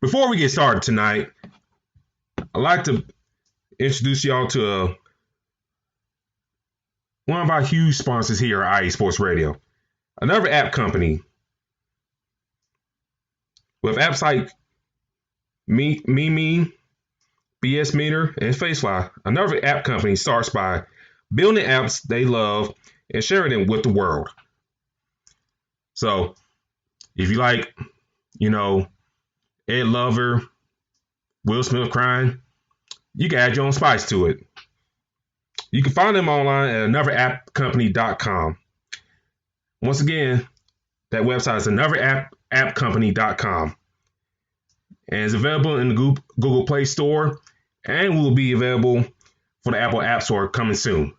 Before we get started tonight, I'd like to introduce y'all to one of our huge sponsors here at IE Sports Radio, another app company with apps like Me, BS Meter, and Facefly. Another app company starts by building apps they love and sharing them with the world. So, if you like, Ed Lover, Will Smith crying, you can add your own spice to it. You can find them online at anotherappcompany.com. Once again, that website is anotherappcompany.com. And it's available in the Google Play Store and will be available for the Apple App Store coming soon.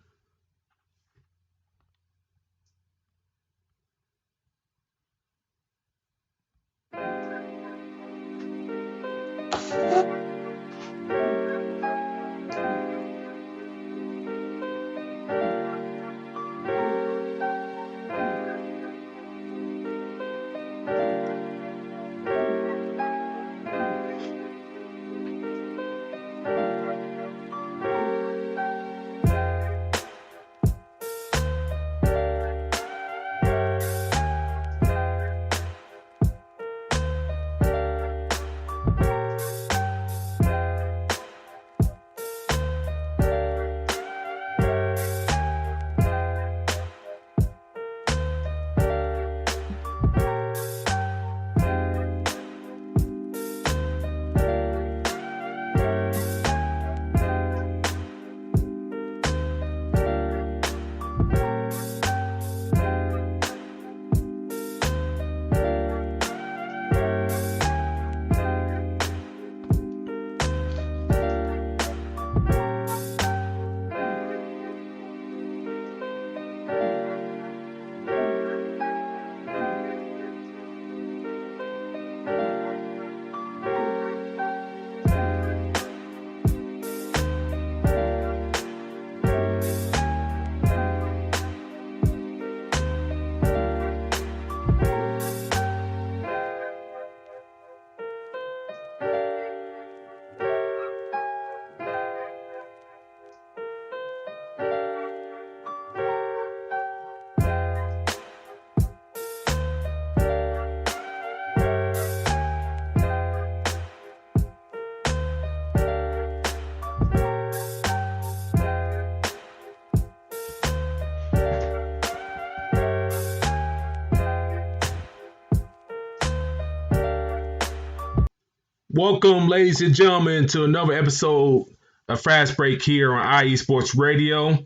Welcome, ladies and gentlemen, to another episode of Fast Break here on IE Sports Radio.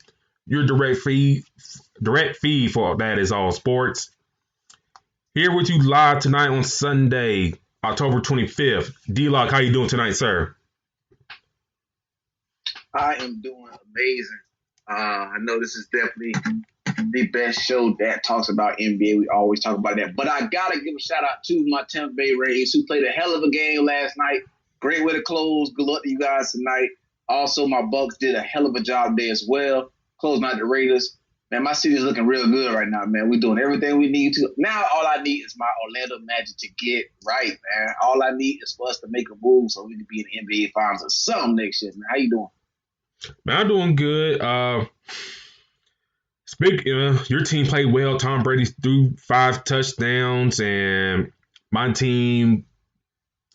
Your direct feed for That Is All Sports. Here with you live tonight on Sunday, October 25th. D-Lock, how you doing tonight, sir? I am doing amazing. I know this is definitely the best show that talks about NBA. We always talk about that. But I got to give a shout out to my Tampa Bay Rays, who played a hell of a game last night. Great way to close. Good luck to you guys tonight. Also, my Bucks did a hell of a job there as well, closing out the Raiders. Man, my city's looking real good right now, man. We're doing everything we need to. Now, all I need is my Orlando Magic to get right, man. All I need is for us to make a move so we can be in the NBA Finals or something next year, man. How you doing? Man, I'm doing good. Your team played well. Tom Brady threw 5 touchdowns, and my team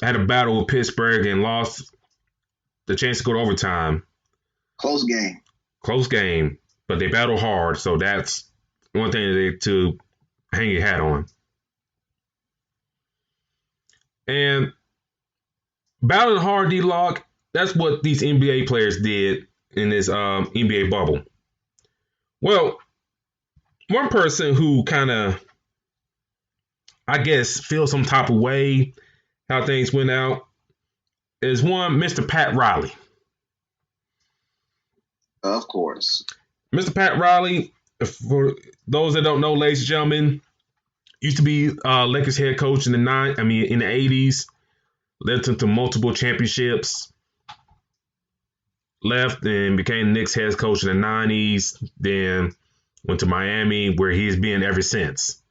had a battle with Pittsburgh and lost the chance to go to overtime. Close game. But they battled hard, so that's one thing to hang your hat on. And battling hard, D-Lock, that's what these NBA players did in this NBA bubble. Well, one person who kind of, I guess, feels some type of way how things went out is one Mr. Pat Riley. Of course. Mr. Pat Riley, for those that don't know, ladies and gentlemen, used to be Lakers head coach in the 80s, led them to multiple championships, left and became Knicks head coach in the 90s, then went to Miami, where he's been ever since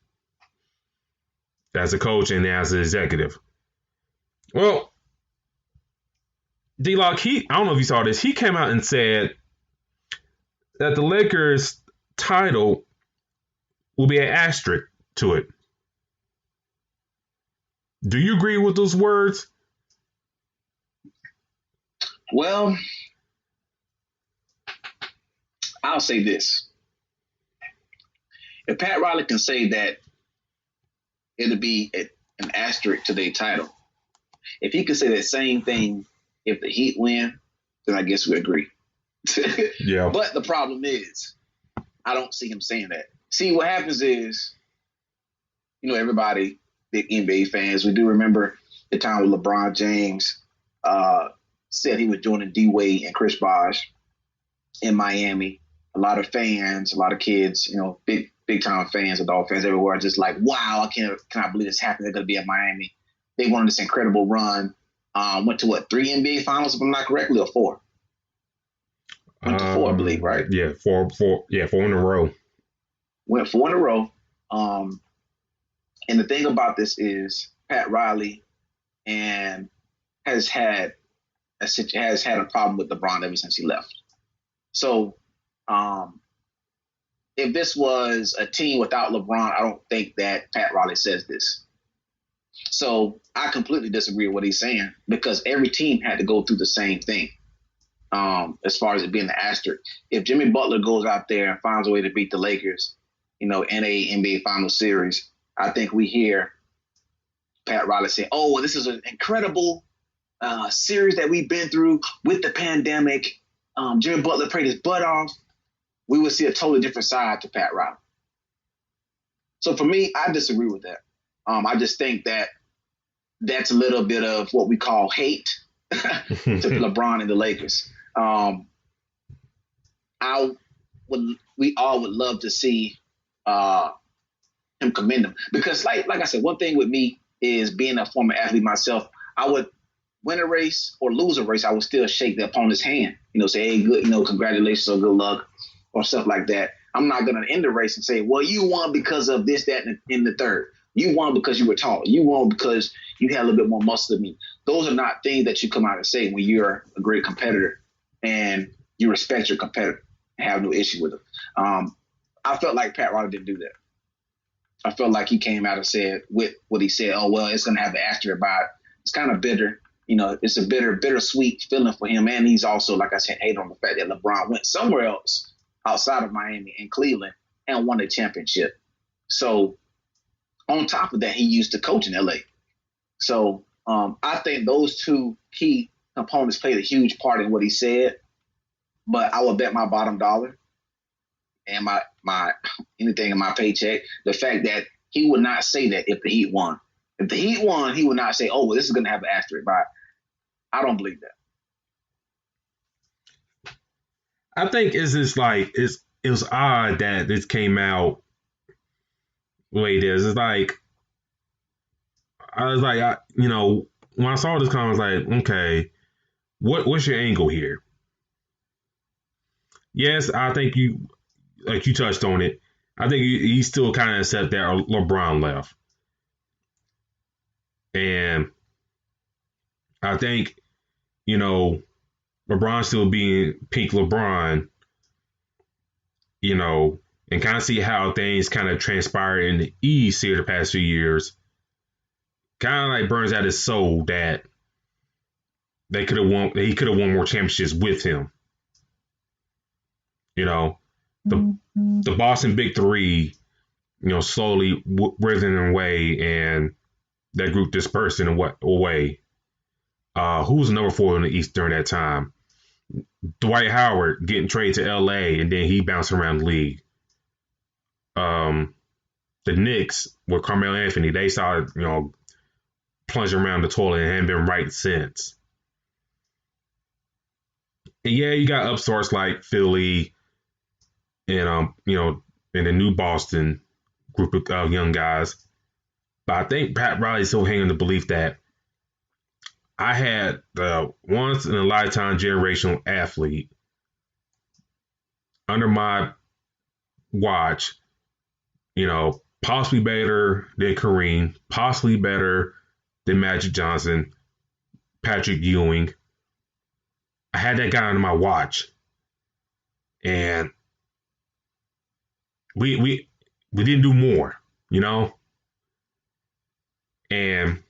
as a coach and as an executive. Well, D-Lock, I don't know if you saw this. He came out and said that the Lakers title will be an asterisk to it. Do you agree with those words? Well, I'll say this. If Pat Riley can say that it'll be an asterisk to their title, if he can say that same thing if the Heat win, then I guess we agree. Yeah. But the problem is, I don't see him saying that. See, what happens is, everybody, big NBA fans, we do remember the time when LeBron James said he was joining D-Wade and Chris Bosh in Miami. A lot of fans, a lot of kids, big time fans, adult fans everywhere, are just like, wow, I cannot believe this happened. They're going to be at Miami. They won this incredible run. Went to 3 NBA finals, if I'm not correctly, or 4? Went to 4, I believe, right? Yeah, 4 in a row. Went 4 in a row. And the thing about this is Pat Riley has had a problem with LeBron ever since he left. So if this was a team without LeBron, I don't think that Pat Riley says this. So I completely disagree with what he's saying, because every team had to go through the same thing. As far as it being the asterisk, if Jimmy Butler goes out there and finds a way to beat the Lakers, in a NBA Finals series, I think we hear Pat Riley say, "Oh, well, this is an incredible series that we've been through with the pandemic. Jimmy Butler played his butt off." We would see a totally different side to Pat Riley. So for me, I disagree with that. I just think that that's a little bit of what we call hate to LeBron and the Lakers. We all would love to see him commend him, because like I said, one thing with me is, being a former athlete myself, I would win a race or lose a race, I would still shake the opponent's hand, say, hey, good, congratulations or good luck or stuff like that. I'm not going to end the race and say, well, you won because of this, that, and in the third. You won because you were taller. You won because you had a little bit more muscle than me. Those are not things that you come out and say when you're a great competitor and you respect your competitor and have no issue with them. I felt like Pat Riley didn't do that. I felt like he came out and said with what he said, oh, well, it's going to have an asterisk by it. It's kind of bitter. It's a bittersweet feeling for him. And he's also, like I said, hate on the fact that LeBron went somewhere else outside of Miami and Cleveland and won a championship. So on top of that, he used to coach in LA. So I think those two key components played a huge part in what he said. But I would bet my bottom dollar and my anything in my paycheck, the fact that he would not say that if the Heat won. If the Heat won, he would not say, oh, well, this is going to have an asterisk by it. I don't believe that. I think it's just like, it was odd that this came out the way it is. It's like, I was like, when I saw this comment, I was like, okay, what's your angle here? Yes, I think you touched on it. I think he still kind of accept that LeBron left. And I think, LeBron still being peak LeBron, and kind of see how things kind of transpired in the East here the past few years, kind of like burns out his soul that he could have won more championships with him. The Boston Big Three, slowly withering away, and that group dispersing away. Who was number 4 in the East during that time? Dwight Howard getting traded to LA, and then he bounced around the league. The Knicks with Carmelo Anthony, they started, plunging around the toilet and haven't been right since. And yeah, you got upstarts like Philly and and the new Boston group of young guys. But I think Pat Riley's still hanging on the belief that I had the once in a lifetime generational athlete under my watch, possibly better than Kareem, possibly better than Magic Johnson, Patrick Ewing, I had that guy on my watch, and we didn't do more, you know, and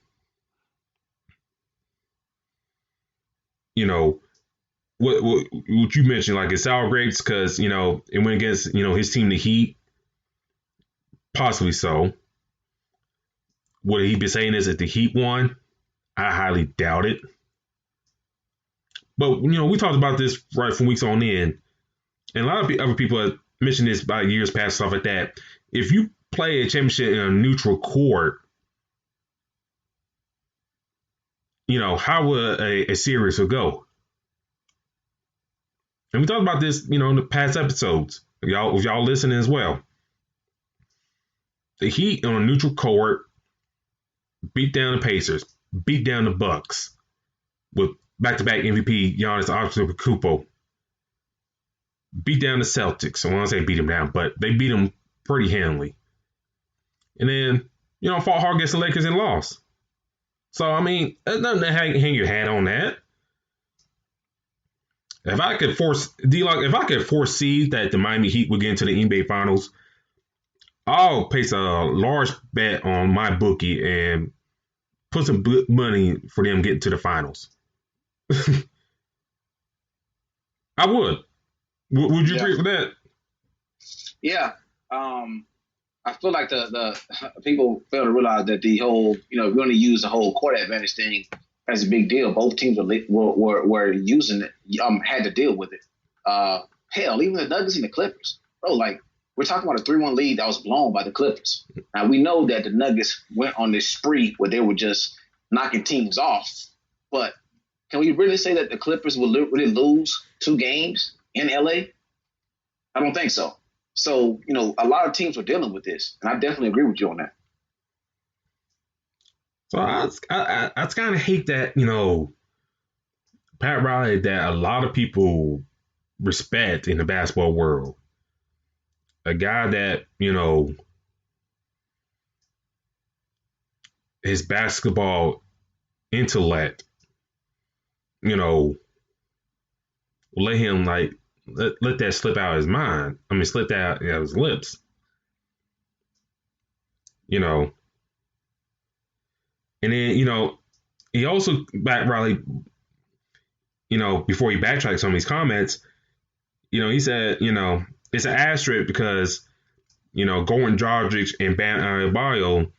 you know what you mentioned, like it's sour grapes because it went against his team, the Heat, possibly so. What he been saying is that the Heat won. I highly doubt it. But we talked about this right from weeks on in, and a lot of other people have mentioned this about years past, stuff like that. If you play a championship in a neutral court, how would a series will go? And we talked about this, in the past episodes. If y'all listening as well. The Heat on a neutral court beat down the Pacers, beat down the Bucks with back-to-back MVP Giannis Antetokounmpo. Beat down the Celtics. I want to say beat them down, but they beat them pretty handily. And then, fought hard against the Lakers and lost. So, I mean, there's nothing to hang your hat on that. If I could foresee that the Miami Heat would get into the NBA Finals, I'll place a large bet on my bookie and put some money for them getting to the finals. I would. Would you agree with that? Yeah. I feel like the people fail to realize that the whole, we're going to use the whole court advantage thing as a big deal. Both teams were using it, had to deal with it. Hell, even the Nuggets and the Clippers. Bro, like, we're talking about a 3-1 lead that was blown by the Clippers. Now, we know that the Nuggets went on this spree where they were just knocking teams off. But can we really say that the Clippers will really lose 2 games in LA? I don't think so. So, a lot of teams are dealing with this, and I definitely agree with you on that. So I kind of hate that, Pat Riley, that a lot of people respect in the basketball world. A guy that, his basketball intellect, let him let that slip out of his mind. I mean, slip out of his lips. And then, he also back Riley, before he backtracked some of his comments, he said, it's an asterisk because, Goran Dragic and Bam Adebayo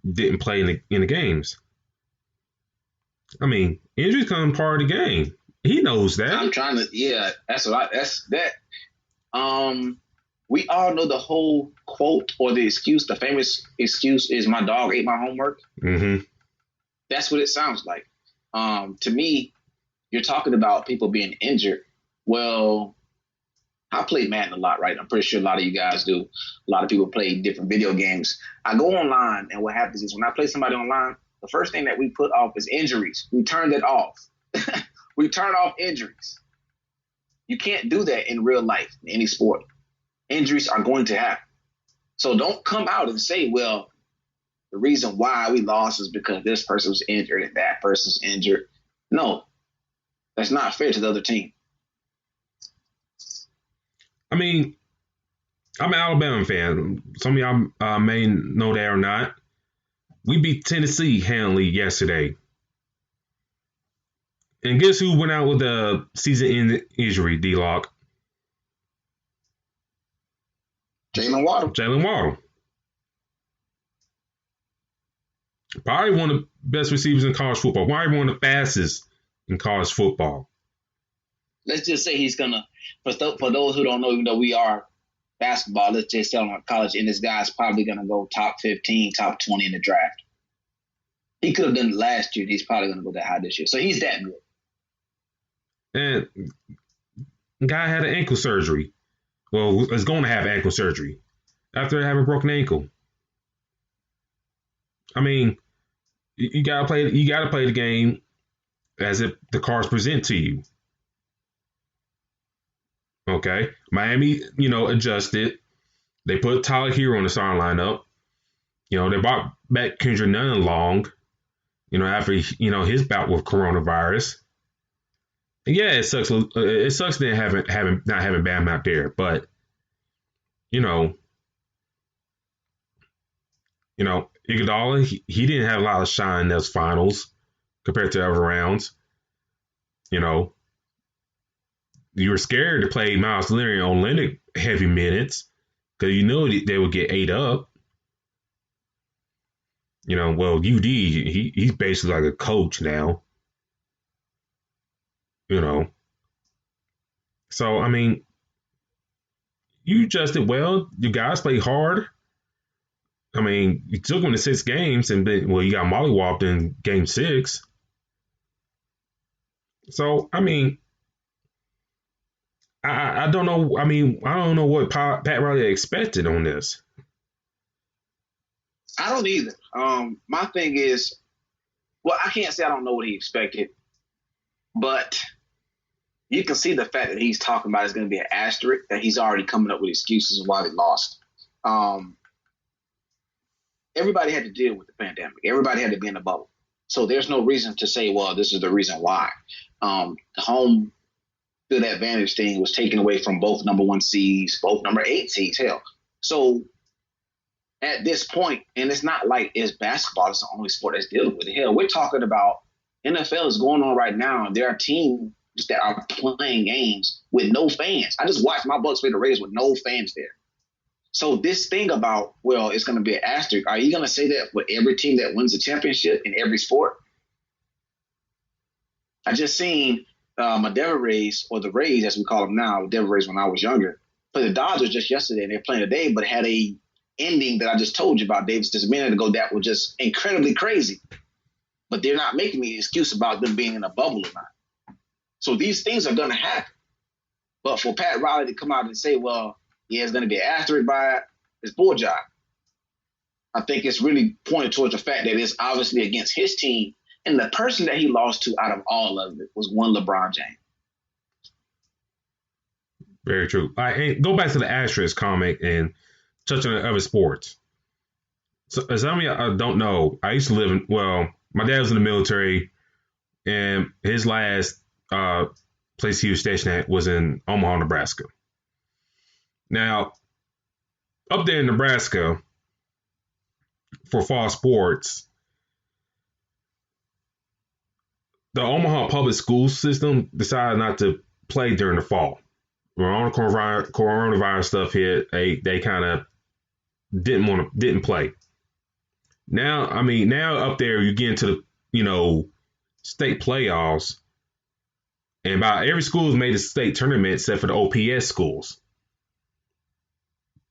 didn't play in the games. I mean, injuries come part of the game. He knows that. I'm trying to, that's that. We all know the whole quote or the excuse, the famous excuse is my dog ate my homework. Mm-hmm. That's what it sounds like. To me, you're talking about people being injured. Well, I play Madden a lot, right? I'm pretty sure a lot of you guys do. A lot of people play different video games. I go online, and what happens is when I play somebody online, the first thing that we put off is injuries. We turn that off. We turn off injuries. You can't do that in real life, in any sport. Injuries are going to happen. So don't come out and say, well, the reason why we lost is because this person was injured and that person's injured. No, that's not fair to the other team. I mean, I'm an Alabama fan. Some of y'all may know that or not. We beat Tennessee handily yesterday. And guess who went out with a season-ending injury, D-Lock? Jalen Waddle. Probably one of the best receivers in college football. Probably one of the fastest in college football. Let's just say he's going to, for those who don't know, even though we are basketball, let's just say on college, and this guy's probably going to go top 15, top 20 in the draft. He could have done it last year. He's probably going to go that high this year. So he's that good. And guy had an ankle surgery. Well, is going to have ankle surgery after having a broken ankle. I mean, you gotta play the game as if the cards present to you. Okay, Miami, adjusted. They put Tyler Hero on the starting lineup. They brought back Kendrick Nunn along. After his bout with coronavirus. Yeah, it sucks. It sucks that not having Bam out there, but you know, Iguodala, he didn't have a lot of shine in those finals compared to other rounds. You know, you were scared to play Miles Leonard on Leonard heavy minutes because you know they would get ate up. Well, UD, he's basically like a coach now. You know, so I mean, you adjusted well. You guys played hard. I mean, you took them to 6 games, and then you got mollywopped in game 6. So I mean, I don't know. I mean, I don't know what Pat Riley expected on this. I don't either. My thing is, well, I can't say I don't know what he expected, but you can see the fact that he's talking about is going to be an asterisk, that he's already coming up with excuses of why they lost. Everybody had to deal with the pandemic. Everybody had to be in a bubble. So there's no reason to say, well, this is the reason why. The home field advantage thing was taken away from both number 1 seeds, both number 8 seeds, hell. So at this point, and it's not like it's basketball is the only sport that's dealing with it. Hell, we're talking about NFL is going on right now, and there are teams that are playing games with no fans. I just watched my Bucks play the Raiders with no fans there. So this thing about, well, it's going to be an asterisk, are you going to say that for every team that wins a championship in every sport? I just seen my Devil Rays, or the Rays as we call them now, Devil Rays when I was younger, play the Dodgers just yesterday, and they're playing today, but had a ending that I just told you about, Davis, just a minute ago, that was just incredibly crazy. But they're not making me an excuse about them being in a bubble or not. So these things are going to happen. But for Pat Riley to come out and say, well, yeah, it's going to be an asterisk by it, it's bull job. I think it's really pointed towards the fact that it's obviously against his team, and the person that he lost to out of all of it was one LeBron James. Very true. And go back to the asterisk comic and touch on other sports. So, as some of you don't know, I used to live my dad was in the military, and his last place he was stationed at was in Omaha, Nebraska. Now, up there in Nebraska, for fall sports, the Omaha public school system decided not to play during the fall. When all the coronavirus stuff hit, they kind of didn't play. Now up there you get into the state playoffs, and about every school has made a state tournament except for the OPS schools.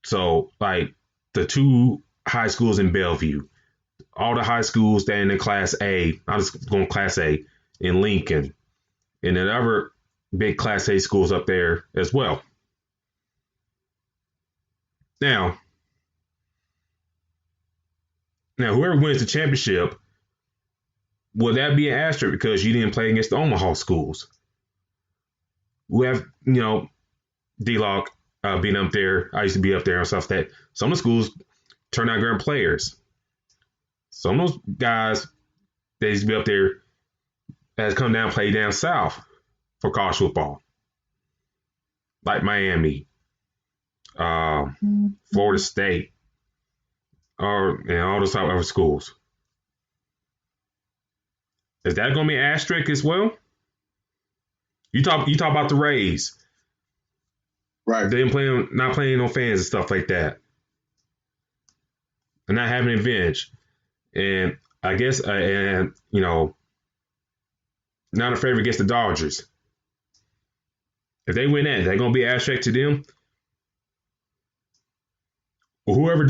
So like the 2 high schools in Bellevue, all the high schools that in Class A, I'm just going Class A in Lincoln, and then other big Class A schools up there as well. Now whoever wins the championship, will that be an asterisk because you didn't play against the Omaha schools? We have, D-Lock being up there. I used to be up there and stuff that some of the schools turn out great players. Some of those guys that used to be up there has come down and play down south for college football. Like Miami, Florida State, and all those other schools. Is that going to be an asterisk as well? You talk about the Rays, right? They not playing on fans and stuff like that, and not having an advantage. And I guess, not a favorite against the Dodgers. If they win that, is that going to be an asterisk to them? Or whoever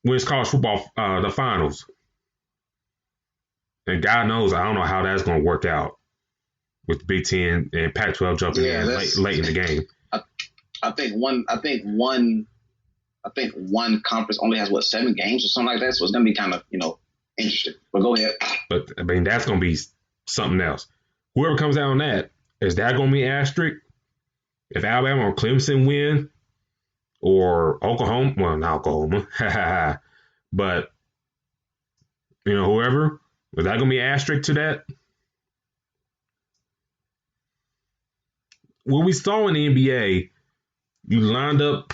wins college football, the finals. And God knows, I don't know how that's going to work out with the Big Ten and Pac-12 jumping in late in the game. I think one conference only has 7 games or something like that, so it's going to be kind of interesting. But go ahead. But I mean, that's going to be something else. Whoever comes out on that, is that going to be an asterisk? If Alabama or Clemson win, or Oklahoma, well, not Oklahoma, but whoever. Was that going to be an asterisk to that? what we saw in the NBA, you lined up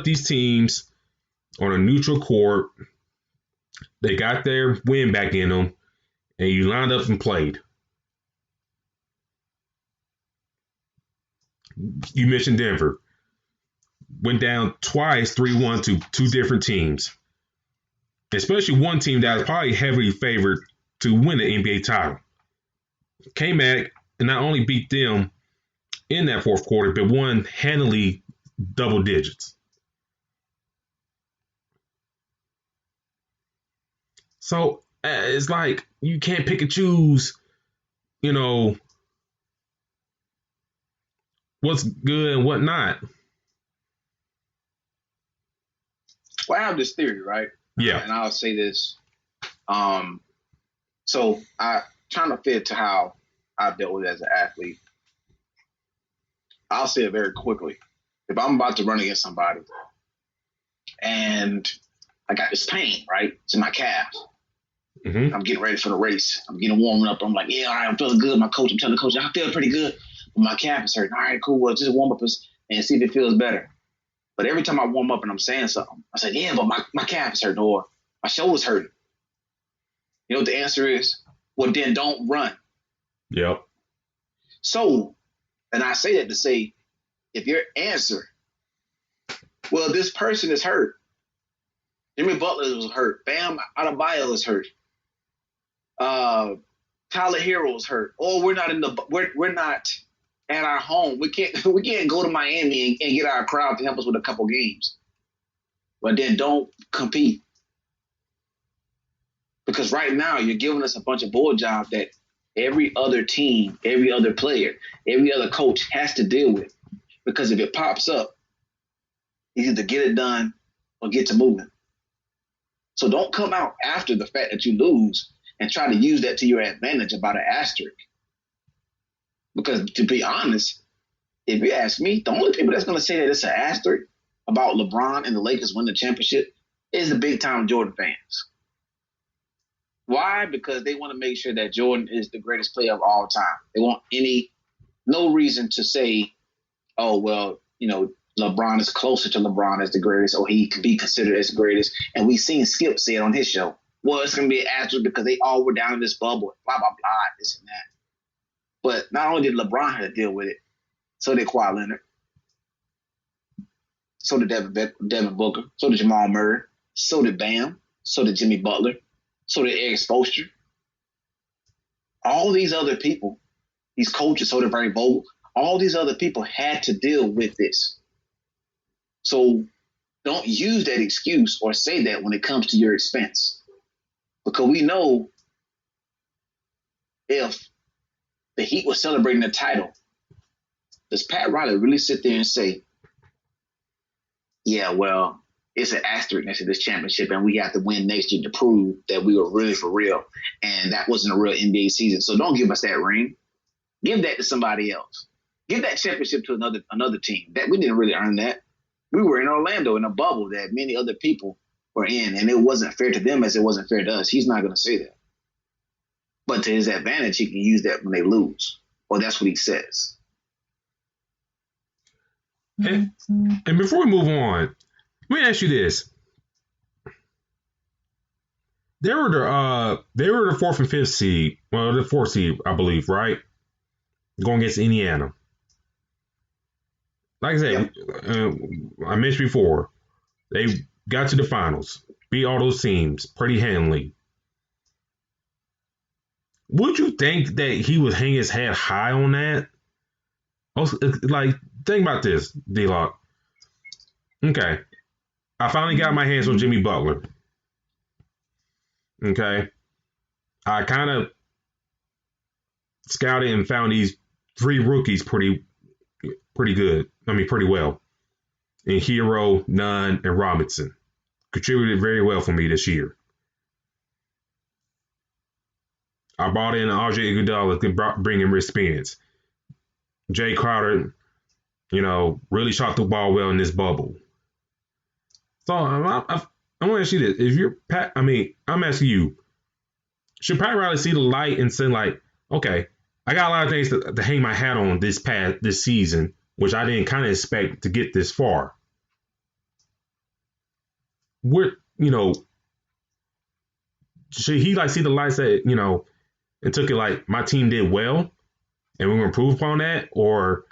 these teams on a neutral court. They got their win back in them, and you lined up and played. You mentioned Denver. Went down twice, 3-1 to two different teams. Especially one team that was probably heavily favored to win the NBA title. Came back and not only beat them in that fourth quarter, but won handily double digits. So it's like you can't pick and choose, what's good and what not. Well, I have this theory, right? Yeah. And I'll say this. So I trying to fit to how I've dealt with it as an athlete. I'll say it very quickly. If I'm about to run against somebody and I got this pain, right? It's in my calf. Mm-hmm. I'm getting ready for the race. I'm getting warming up. I'm like, yeah, all right, I'm feeling good. I'm telling the coach, I feel pretty good. But my calf is hurting. All right, cool. Well, just warm up and see if it feels better. But every time I warm up and I'm saying something, I say, yeah, but my calf is hurting or my shoulder's hurting. You know what the answer is? Well, then don't run. Yep. So, and I say that to say, if your answer, well, this person is hurt. Jimmy Butler was hurt. Bam Adebayo is hurt. Tyler Hero is hurt. Oh, we're not at our home. We can't go to Miami and get our crowd to help us with a couple games. But then don't compete. Because right now you're giving us a bunch of board jobs that every other team, every other player, every other coach has to deal with. Because if it pops up, you either get it done or get to moving. So don't come out after the fact that you lose and try to use that to your advantage about an asterisk. Because to be honest, if you ask me, the only people that's going to say that it's an asterisk about LeBron and the Lakers winning the championship is the big-time Jordan fans. Why? Because they want to make sure that Jordan is the greatest player of all time. They want no reason to say, oh, well, LeBron is closer to LeBron as the greatest, or he could be considered as the greatest. And we've seen Skip say it on his show. Well, it's going to be an asterisk because they all were down in this bubble, blah, blah, blah, this and that. But not only did LeBron have to deal with it, so did Kawhi Leonard. So did Devin Booker. So did Jamal Murray. So did Bam. So did Jimmy Butler. So did Eric Spoelstra. All these other people, these coaches, so did Barry Vogel, all these other people had to deal with this. So don't use that excuse or say that when it comes to your expense. Because we know if the Heat was celebrating the title, does Pat Riley really sit there and say, yeah, well, it's an asterisk next to this championship and we have to win next year to prove that we were really for real and that wasn't a real NBA season. So don't give us that ring. Give that to somebody else. Give that championship to another team. That we didn't really earn that. We were in Orlando in a bubble that many other people were in, and it wasn't fair to them as it wasn't fair to us. He's not going to say that. But to his advantage, he can use that when they lose. Or that's what he says. And before we move on, let me ask you this. They were the fourth and fifth seed. Well, the fourth seed, I believe, right? Going against Indiana. Like I said, I mentioned before, they got to the finals, beat all those teams pretty handily. Would you think that he would hang his head high on that? Also, like, think about this, D-Lock. Okay. I finally got my hands on Jimmy Butler. Okay. I kind of scouted and found these three rookies pretty good. I mean, pretty well. And Hero, Nunn, and Robinson contributed very well for me this year. I brought in RJ Iguodala to bring in experience. Jay Crowder, really shot the ball well in this bubble. So I want to ask you this: if you're I'm asking you, should Pat Riley see the light and say like, okay, I got a lot of things to hang my hat on this season, which I didn't kind of expect to get this far. Should he like see the lights that, and took it like my team did well and we were improved upon that, or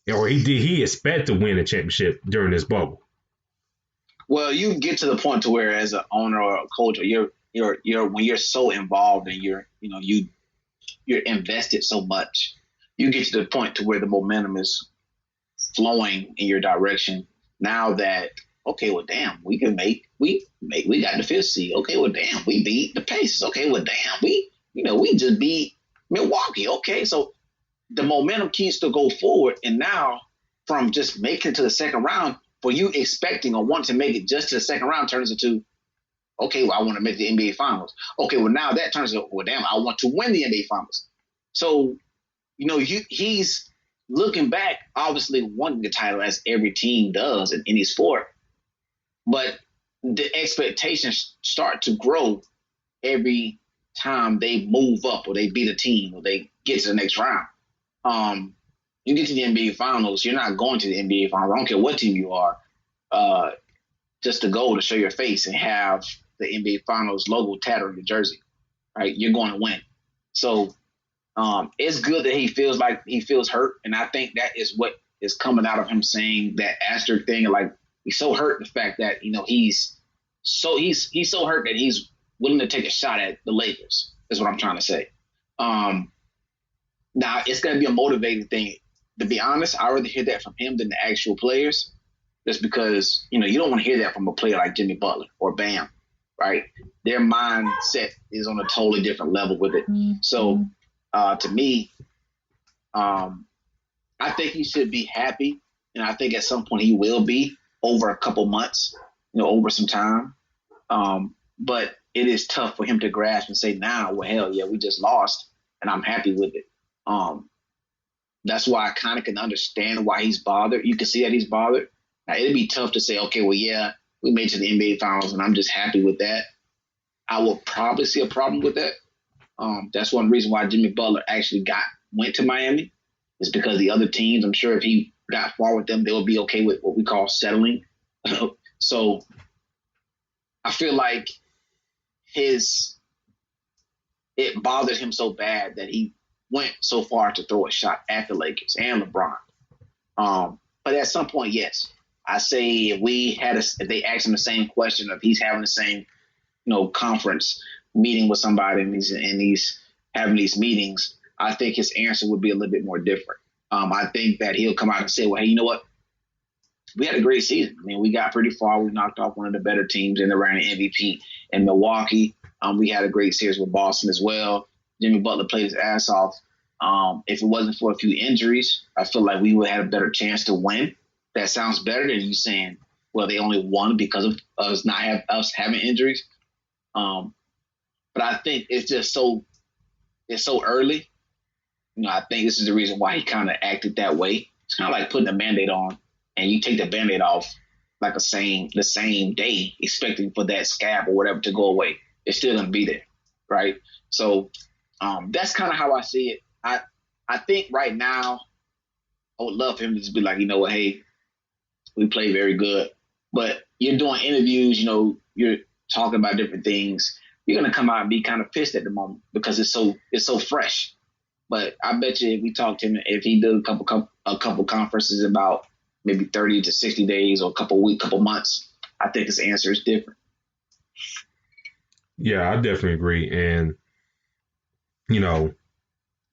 he expect to win a championship during this bubble? Well, you get to the point to where as an owner or a coach, or you're when you're so involved and you're invested so much, you get to the point to where the momentum is flowing in your direction. Now that, okay, well, damn, we got the fifth seed. Okay, well, damn, we beat the Pacers. Okay, well, damn, we just beat Milwaukee. Okay, so the momentum keeps to go forward, and now from just making it to the second round, for you expecting or wanting to make it just to the second round turns into, okay, well, I want to make the NBA Finals. Okay, well, now that turns into, well, damn, I want to win the NBA Finals. So, he's looking back, obviously wanting the title as every team does in any sport, but the expectations start to grow every time they move up or they beat a team or they get to the next round. You get to the NBA Finals, you're not going to the NBA Finals. I don't care what team you are, just to go to show your face and have the NBA Finals logo tattered on your jersey, right? You're going to win. So it's good that he feels like he feels hurt, and I think that is what is coming out of him saying that asterisk thing. Like, he's so hurt the fact that he's so hurt that he's willing to take a shot at the Lakers. Is what I'm trying to say. Now it's going to be a motivating thing. To be honest, I'd rather hear that from him than the actual players, just because you don't want to hear that from a player like Jimmy Butler or Bam, right? Their mindset is on a totally different level with it. Mm-hmm. So to me, I think he should be happy, and I think at some point he will be over a couple months, over some time. But it is tough for him to grasp and say, "Nah, well, hell yeah, we just lost, and I'm happy with it." That's why I kind of can understand why he's bothered. You can see that he's bothered. Now, it'd be tough to say, okay, well, yeah, we made it to the NBA Finals, and I'm just happy with that. I will probably see a problem with that. That's one reason why Jimmy Butler actually went to Miami, is because the other teams, I'm sure if he got far with them, they would be okay with what we call settling. So I feel like it bothered him so bad that he went so far to throw a shot at the Lakers and LeBron. But at some point, yes, I say if they asked him the same question, if he's having the same, conference meeting with somebody and he's having these meetings, I think his answer would be a little bit more different. I think that he'll come out and say, well, hey, you know what? We had a great season. I mean, we got pretty far. We knocked off one of the better teams in the reigning MVP in Milwaukee. We had a great series with Boston as well. Jimmy Butler played his ass off. If it wasn't for a few injuries, I feel like we would have a better chance to win. That sounds better than you saying, well, they only won because of us having injuries. But I think it's just so early. I think this is the reason why he kind of acted that way. It's kind of like putting a Band-Aid on, and you take the Band-Aid off like the same day, expecting for that scab or whatever to go away. It's still going to be there, right? So that's kind of how I see it. I think right now I would love for him to just be like, you know what, hey, we play very good. But you're doing interviews, you're talking about different things. You're going to come out and be kind of pissed at the moment because it's so fresh. But I bet you if we talk to him, if he did a couple conferences about maybe 30 to 60 days or a couple months, I think his answer is different. Yeah, I definitely agree. And,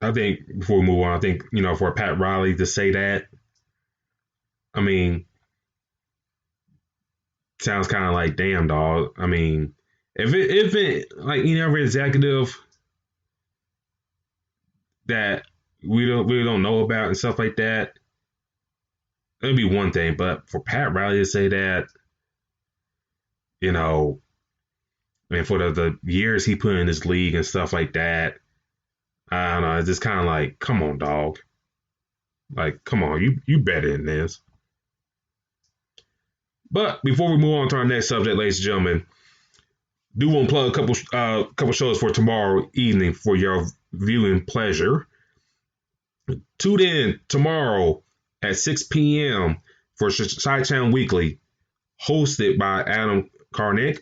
I think before we move on, I think, for Pat Riley to say that, I mean, sounds kind of like, damn, dog. I mean, if it like every executive that we don't know about and stuff like that, it'd be one thing. But for Pat Riley to say that, I mean, for the years he put in this league and stuff like that, I don't know. It's just kind of like, come on, dog. Like, come on, you better than this. But before we move on to our next subject, ladies and gentlemen, do want to plug a couple shows for tomorrow evening for your viewing pleasure. Tune in tomorrow at 6 p.m. for Chi-Town Weekly, hosted by Adam Karnick,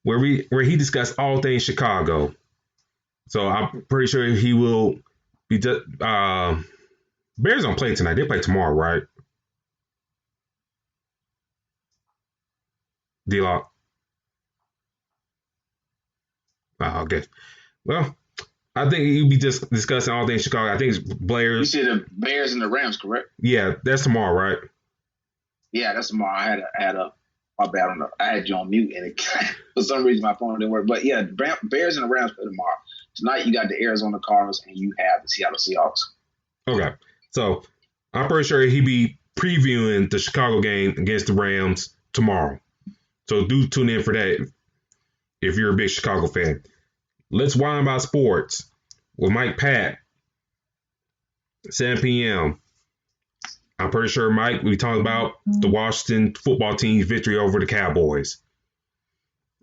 where he discussed all things Chicago. So I'm pretty sure he will be. Bears don't play tonight. They play tomorrow, right? D-Lock. Okay. Well, I think he'll be just discussing all things Chicago. I think it's Blair. You said the Bears and the Rams, correct? Yeah, that's tomorrow, right? Yeah, that's tomorrow. I had my bad on I had you on mute, and it, for some reason my phone didn't work. But yeah, Bears and the Rams play tomorrow. Tonight you got the Arizona Cardinals, and you have the Seattle Seahawks. Okay, so I'm pretty sure he'll be previewing the Chicago game against the Rams tomorrow. So do tune in for that if you're a big Chicago fan. Let's whine about sports with Mike Pat, 7 p.m. I'm pretty sure, Mike, we talked about the Washington football team's victory over the Cowboys.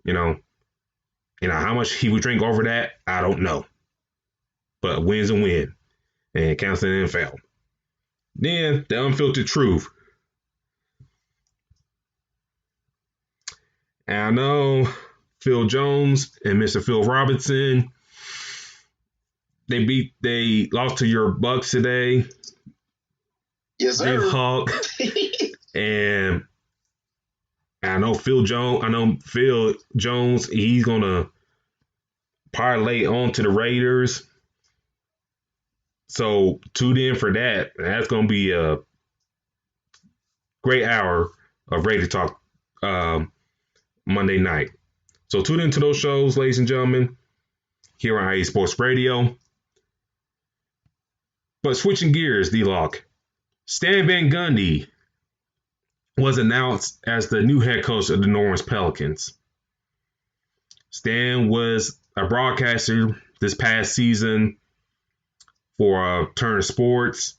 You know how much he would drink over that, I don't know. But a win's a win, and it counts in the NFL. Then the unfiltered truth. And I know Phil Jones and Mr. Phil Robinson, they lost to your Bucks today. Yes, sir. Hawk. And I know Phil Jones, he's gonna parlay on to the Raiders. So tune in for that. That's gonna be a great hour of Raider Talk Monday night. So tune into those shows, ladies and gentlemen, here on IE Sports Radio. But switching gears, D-Lock, Stan Van Gundy was announced as the new head coach of the New Orleans Pelicans. Stan was a broadcaster this past season for Turner Sports.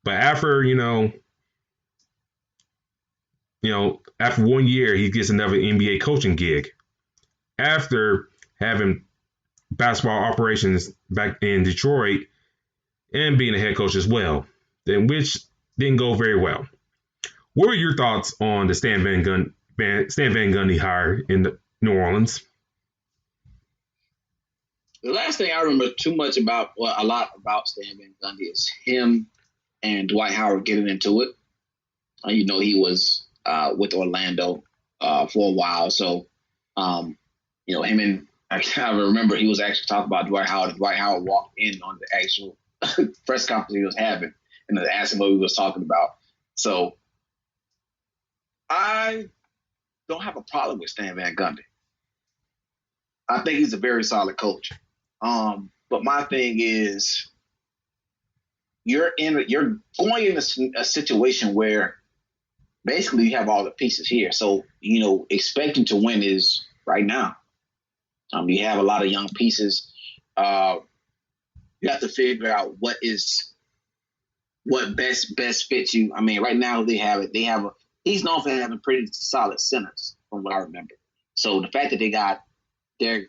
But after, after 1 year, he gets another NBA coaching gig. After having basketball operations back in Detroit and being a head coach as well, which didn't go very well. What were your thoughts on the Stan Van Gundy hire in New Orleans? The last thing I remember a lot about Stan Van Gundy is him and Dwight Howard getting into it. He was with Orlando for a while. So, him and I remember he was actually talking about Dwight Howard. And Dwight Howard walked in on the actual press conference he was having and asked him what he was talking about. So I don't have a problem with Stan Van Gundy. I think he's a very solid coach. But my thing is, you're going in a situation where basically you have all the pieces here. So, expecting to win is right now. You have a lot of young pieces. You have to figure out what best fits you. I mean, right now he's known for having pretty solid centers from what I remember. So the fact that they got their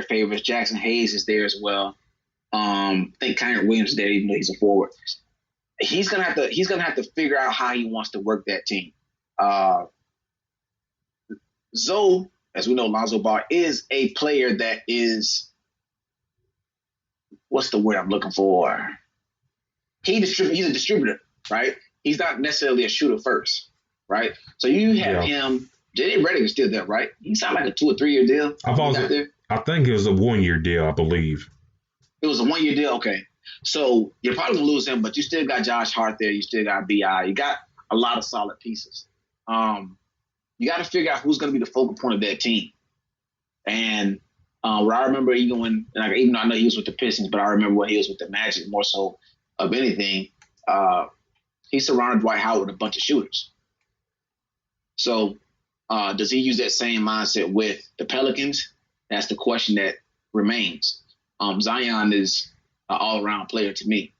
favorites, Jackson Hayes is there as well. I think Kyron Williams is there, even though he's a forward. He's gonna have to figure out how he wants to work that team. Zoe, as we know, Lonzo Ball is a player that is, what's the word I'm looking for? He's a distributor, right? He's not necessarily a shooter first, right? So you have him. J.D. Redick is still there, right? He signed like a 2 or 3 year deal. I think it was a 1 year deal, I believe. It was a 1 year deal? Okay. So you're probably going to lose him, but you still got Josh Hart there. You still got B.I. You got a lot of solid pieces. You got to figure out who's going to be the focal point of that team. And what I remember, even though I know he was with the Pistons, but I remember when he was with the Magic more so of anything, he surrounded Dwight Howard with a bunch of shooters. So does he use that same mindset with the Pelicans? That's the question that remains. Zion is an all-around player to me.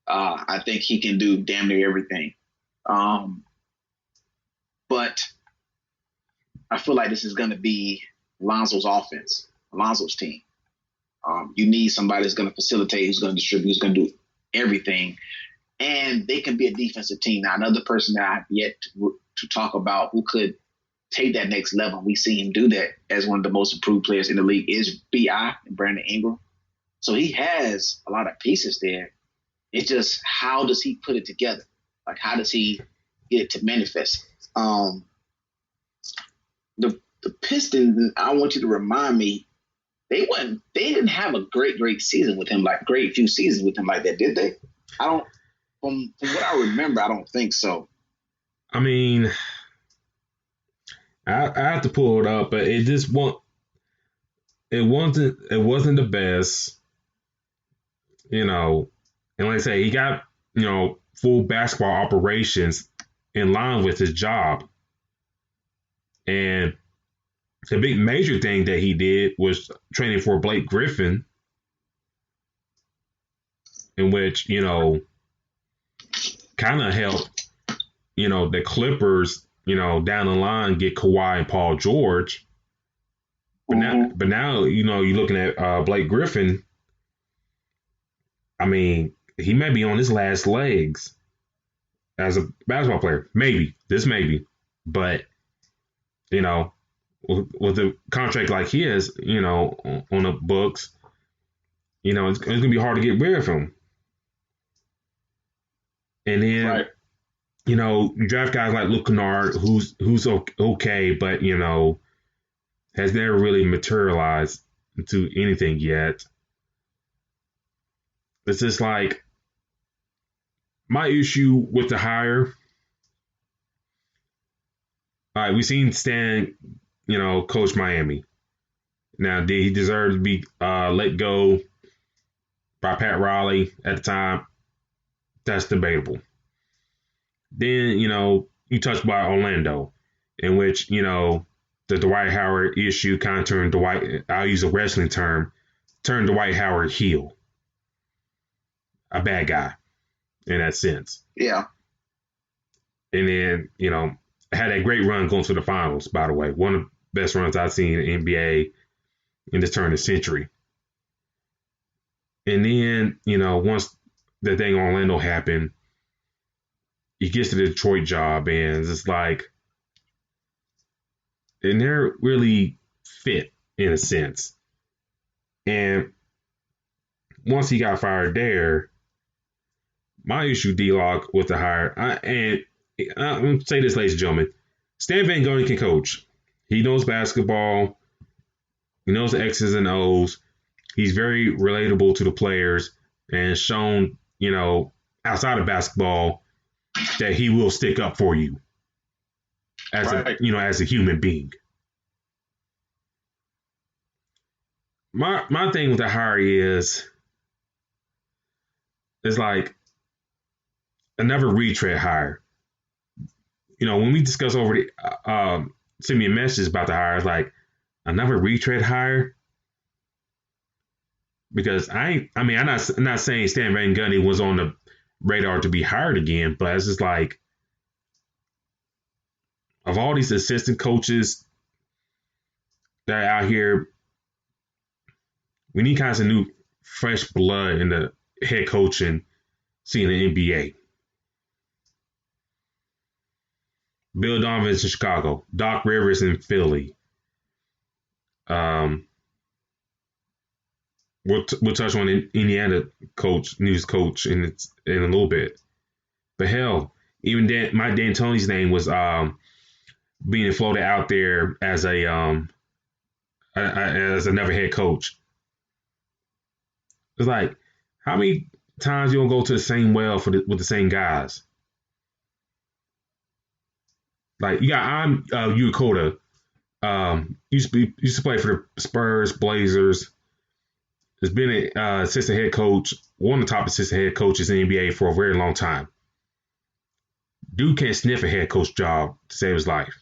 I think he can do damn near everything. But I feel like this is going to be Lonzo's offense, Lonzo's team. You need somebody that's going to facilitate, who's going to distribute, who's going to do everything. And they can be a defensive team. Now, another person that I've yet to talk about who could take that next level, we see him do that as one of the most improved players in the league, is B.I. and Brandon Ingram. So he has a lot of pieces there. It's just, how does he put it together? Like, how does he get it to manifest? The Pistons, I want you to remind me, they didn't have a great season with him, like great few seasons with him like that, did they? I don't, from what I remember, I don't think so. I mean, I have to pull it up, but it wasn't the best, and like I say, he got, full basketball operations in line with his job. And the big major thing that he did was training for Blake Griffin, in which, kind of helped, the Clippers, down the line get Kawhi and Paul George. But now, you're looking at Blake Griffin. I mean, he may be on his last legs as a basketball player. Maybe. But, with a contract like his, on the books, it's going to be hard to get rid of him. And then, right. You draft guys like Luke Kennard, who's okay, but, has never really materialized into anything yet. It's just like, my issue with the hire. All right, we've seen Stan, coach Miami. Now, did he deserve to be let go by Pat Riley at the time? That's debatable. Then, you touched about Orlando, in which, the Dwight Howard issue kind of turned Dwight, I'll use a wrestling term, turned Dwight Howard heel. A bad guy in that sense. Yeah. And then, had a great run going to the finals, by the way. One of the best runs I've seen in the NBA in this turn of the century. And then, once the thing in Orlando happened, he gets to the Detroit job, and it's just like, and they're really fit in a sense. And once he got fired there, my issue, D-Lock, with the hire, I'm going to say this, ladies and gentlemen, Stan Van Gundy can coach. He knows basketball. He knows the X's and O's. He's very relatable to the players and shown, outside of basketball, that he will stick up for you as as a human being. My thing with the hire is like another retread hire. When we discuss over the send me a message about the hire, it's like another retread hire. Because I'm not saying Stan Van Gundy was on the radar to be hired again, but it's just like, of all these assistant coaches that are out here, we need kind of some new fresh blood in the head coaching scene in the NBA. Bill Donovan's in Chicago, Doc Rivers in Philly. We'll touch on Indiana news coach in a little bit. But hell, even Mike D'Antoni's name was being floated out there as as another head coach. It's like, how many times you gonna go to the same well with the same guys? Like, you got Udoka, used to play for the Spurs, Blazers. Has been an assistant head coach, one of the top assistant head coaches in the NBA for a very long time. Dude can't sniff a head coach job to save his life.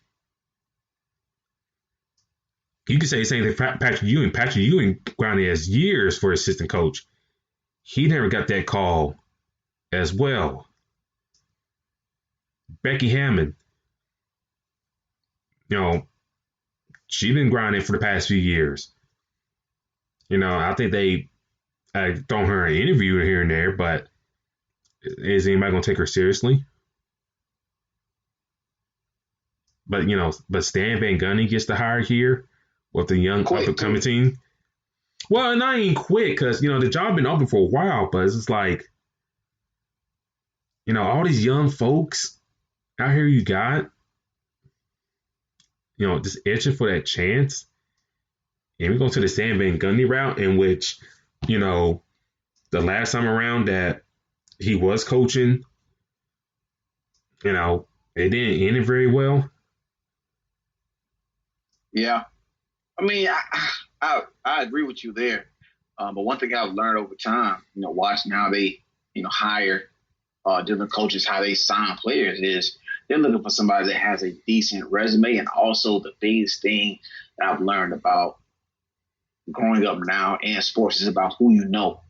You could say the same thing for Patrick Ewing. Patrick Ewing grounded as years for assistant coach. He never got that call as well. Becky Hammond, she's been grinding for the past few years. I think they thrown her an interview here and there, but is anybody going to take her seriously? But Stan Van Gundy gets the hire here with the young up and coming team. Well, and I ain't quit because the job been open for a while, but it's just like all these young folks out here you got, just itching for that chance. And we go to the Stan Van Gundy route, in which the last time around that he was coaching, it didn't end very well. Yeah. I mean, I agree with you there. But one thing I've learned over time, watching how they, hire different coaches, how they sign players, is they're looking for somebody that has a decent resume. And also the biggest thing that I've learned about growing up now and sports is about who you know.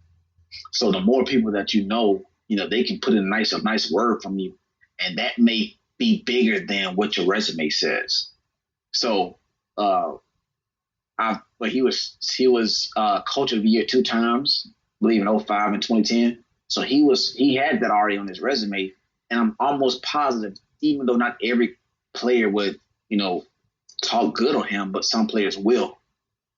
So the more people that they can put in a nice word from you, and that may be bigger than what your resume says. So, but he was coach of the year 2 times, I believe in 2005 and 2010. So he had that already on his resume, and I'm almost positive, even though not every player would talk good on him, but some players will.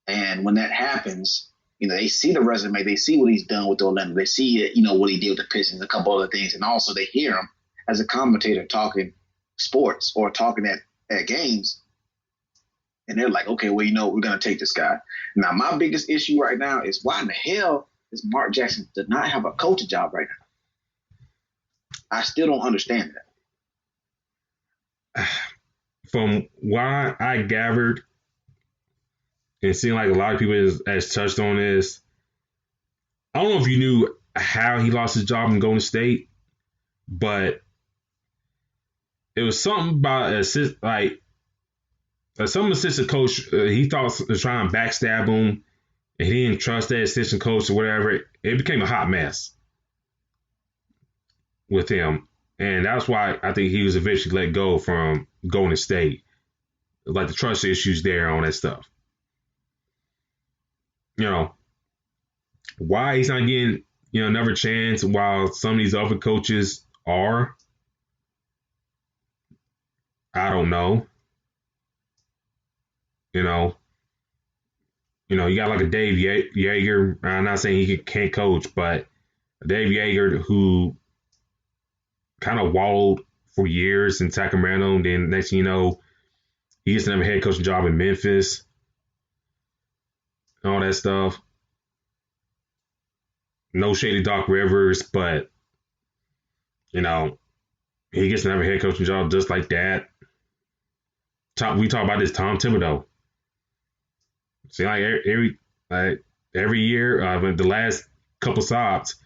And when that happens, they see the resume, they see what he's done with Orlando, they see what he did with the Pistons, a couple other things, and also they hear him as a commentator talking sports or talking at games. And they're like, okay, well, we're going to take this guy. Now, my biggest issue right now is why in the hell does Mark Jackson does not have a coaching job right now? I still don't understand that. From what I gathered, it seemed like a lot of people has touched on this. I don't know if you knew how he lost his job in Golden State, but it was something about some assistant coach, he thought was trying to backstab him, and he didn't trust that assistant coach or whatever. It became a hot mess with him. And that's why I think he was eventually let go from Golden State. Like the trust issues there, all that stuff. Why he's not getting, another chance while some of these other coaches are, I don't know. You got like a Dave Yeager. I'm not saying he can't coach, but Dave Yeager, who kind of wallowed for years in Sacramento, and then next thing you know, he gets another head coaching job in Memphis, all that stuff. No shady Doc Rivers, but he gets another head coaching job just like that. We talk about this Tom Thibodeau. See, like every year, the last couple stops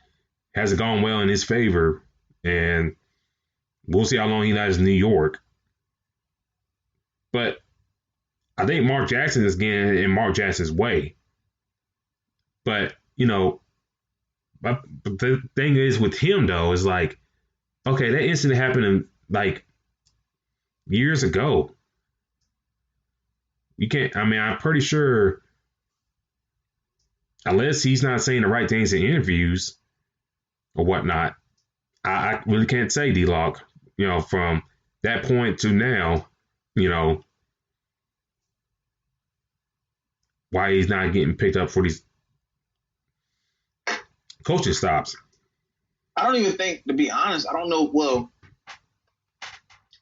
hasn't gone well in his favor, and we'll see how long he lasts in New York. But I think Mark Jackson is getting in Mark Jackson's way. But the thing is with him though is like, okay, that incident happened in like years ago. You can't. I mean, I'm pretty sure, unless he's not saying the right things in interviews or whatnot, I really can't say, D-Lock. From that point to now, why he's not getting picked up for these coaching stops. I don't even think, to be honest, I don't know. Well,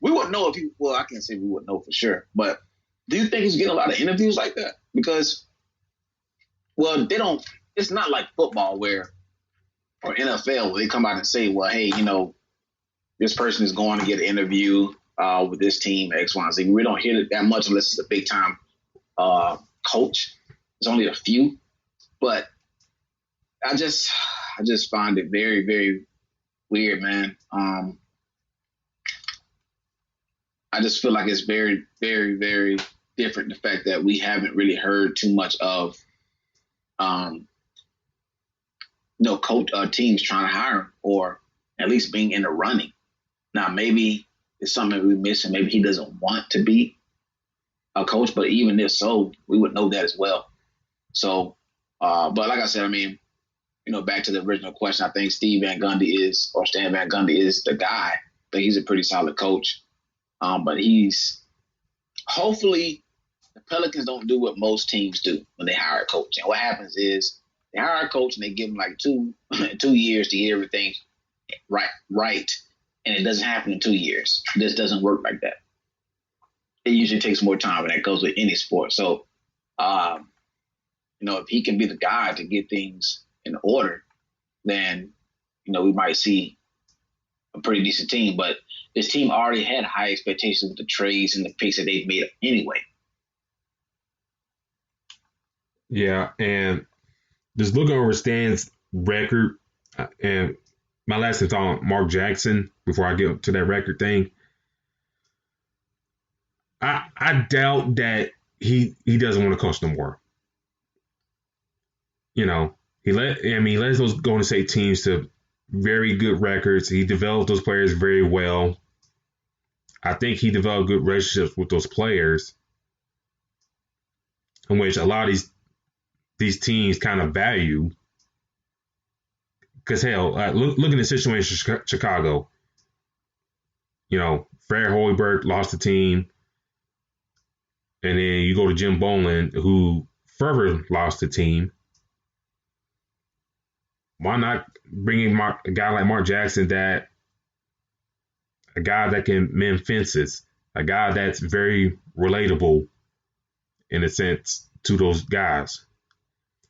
we wouldn't know if he. Well, I can't say we wouldn't know for sure, but. Do you think he's getting a lot of interviews like that? Because, well, they don't. It's not like football or NFL where they come out and say, well, hey, this person is going to get an interview with this team, X, Y, and Z. We don't hear it that much unless it's a big time coach. There's only a few, but I just find it very, very weird, man. I just feel like it's very, very, very different, the fact that we haven't really heard too much of teams trying to hire him or at least being in the running. Now, maybe it's something we miss, and maybe he doesn't want to be a coach, but even if so, we would know that as well. So But like I said, I mean, back to the original question, I think Stan Van Gundy is the guy. I think he's a pretty solid coach. But hopefully the Pelicans don't do what most teams do when they hire a coach. And what happens is they hire a coach and they give him like 2 years to get everything right. And it doesn't happen in 2 years. This doesn't work like that. It usually takes more time, and that goes with any sport. So, if he can be the guy to get things in order, then, we might see a pretty decent team. But this team already had high expectations with the trades and the picks that they've made anyway. Yeah, and just looking over Stan's record, and my last thought on Mark Jackson before I get to that record thing, I doubt that he doesn't want to coach no more. He led those Golden State teams to very good records. He developed those players very well. I think he developed good relationships with those players, in which a lot of these teams kind of value. Because hell, look at the situation in Chicago. Fred Hoiberg lost the team, and then you go to Jim Boylen, who further lost the team. Why not bring in a guy like Mark Jackson, a guy that can mend fences, a guy that's very relatable in a sense to those guys?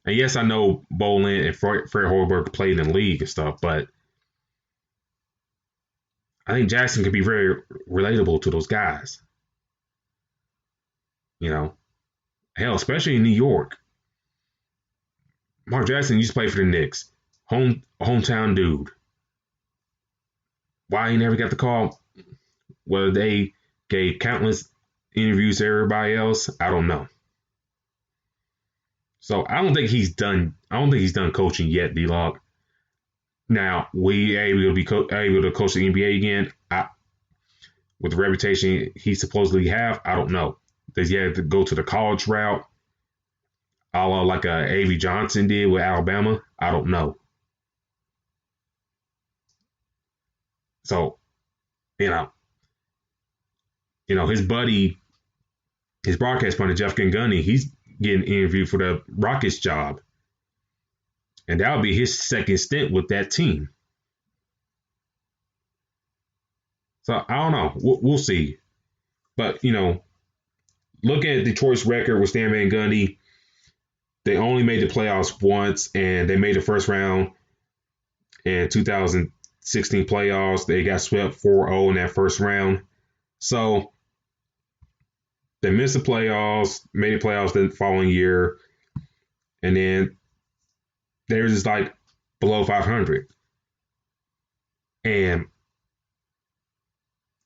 And yes, I know Boylen and Fred Hoiberg played in the league and stuff, but I think Jackson could be very relatable to those guys. Hell, especially in New York. Mark Jackson used to play for the Knicks. Hometown dude. Why he never got the call? Whether they gave countless interviews to everybody else, I don't know. So I don't think he's done. I don't think he's done coaching yet, D-Lock. Now, will he able to coach the NBA again? With the reputation he supposedly have, I don't know. Does he have to go to the college route, a la like A.V. Johnson did with Alabama? I don't know. So, his buddy, his broadcast partner, Jeff Van Gundy, he's getting interviewed for the Rockets job. And that'll be his second stint with that team. So, I don't know. We'll see. But, look at Detroit's record with Stan Van Gundy. They only made the playoffs once, and they made the first round in 2016 playoffs. They got swept 4-0 in that first round. So they missed the playoffs, made the playoffs the following year, and then they were just like below 500. And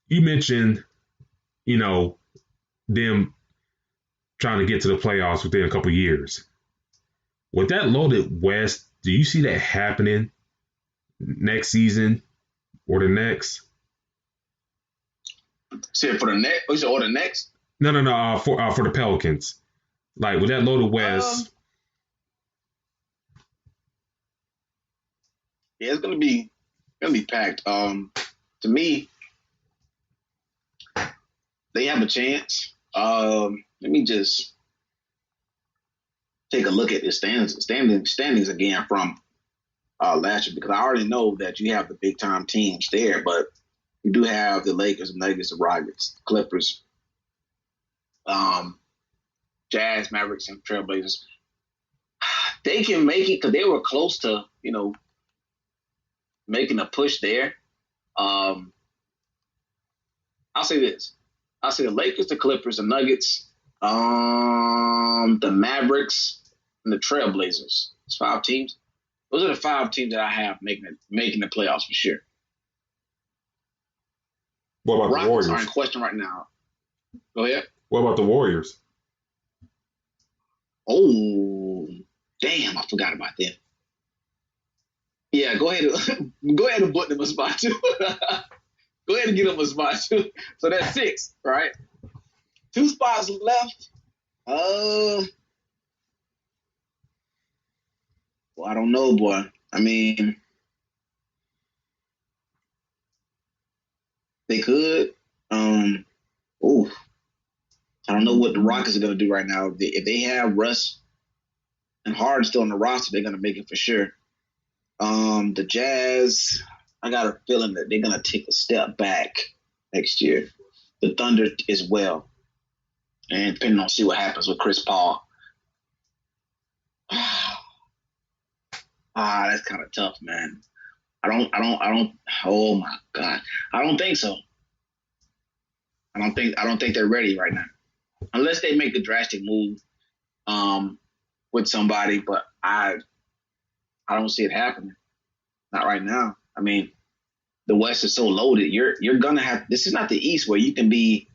you mentioned, them trying to get to the playoffs within a couple of years. With that loaded West, do you see that happening next season or the next? Say for the next? Oh, you said or the next? No. For the Pelicans, like with that loaded West. Yeah, it's gonna be packed. To me, they have a chance. Let me just take a look at the standings again from last year, because I already know that you have the big time teams there, but you do have the Lakers, the Nuggets, the Rockets, Clippers, Jazz, Mavericks, and Trailblazers. They can make it because they were close to, making a push there. I'll say this. I'll say the Lakers, the Clippers, the Nuggets, the Mavericks, and the Trailblazers. It's 5 teams. Those are the 5 teams that I have making the playoffs for sure. What about the Warriors? Rockets are in question right now. Go ahead. What about the Warriors? Oh, damn! I forgot about them. Yeah, go ahead and put them a spot too. Go ahead and get them a spot too. So that's 6, right? 2 spots left. Well, I don't know, boy. I mean, they could. Oh, I don't know what the Rockets are going to do right now. If they have Russ and Harden still on the roster, they're going to make it for sure. The Jazz, I got a feeling that they're going to take a step back next year. The Thunder as well, and depending on see what happens with Chris Paul. That's kind of tough, man. I don't. Oh my God, I don't think so. I don't think they're ready right now, unless they make a drastic move, with somebody. But I don't see it happening. Not right now. I mean, the West is so loaded. You're gonna have. This is not the East where you can be.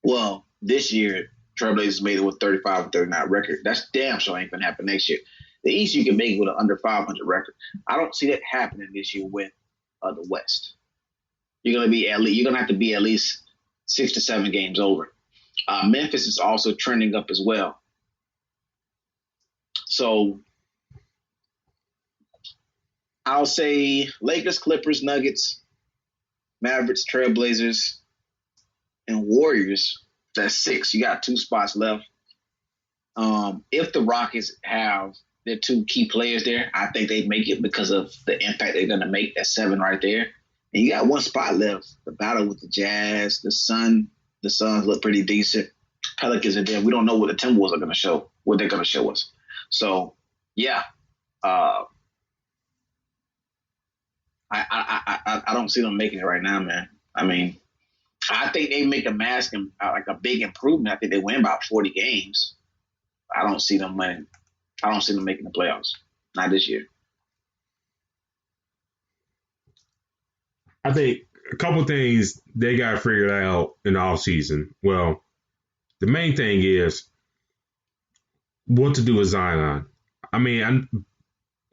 Well, this year Trailblazers made it with 35 or 39 record. That's damn sure ain't gonna happen next year. The East you can make it with an under 500 record. I don't see that happening this year with the West. You're gonna have to be at least 6 to 7 games over. Memphis is also trending up as well. So I'll say Lakers, Clippers, Nuggets, Mavericks, Trailblazers, and Warriors. That's 6. You got 2 spots left. If the Rockets have their 2 key players there, I think they make it because of the impact they're going to make. That's 7 right there. And you got 1 spot left. The battle with the Jazz, the Suns. The Suns look pretty decent. Pelicans are there. We don't know what the Timberwolves are going to show, what they're going to show us. So, yeah. I don't see them making it right now, man. I mean, I think they make like a big improvement. I think they win about 40 games. I don't see them winning. I don't see them making the playoffs. Not this year. I think a couple things they got figured out in the offseason. Well, the main thing is what to do with Zion. I mean,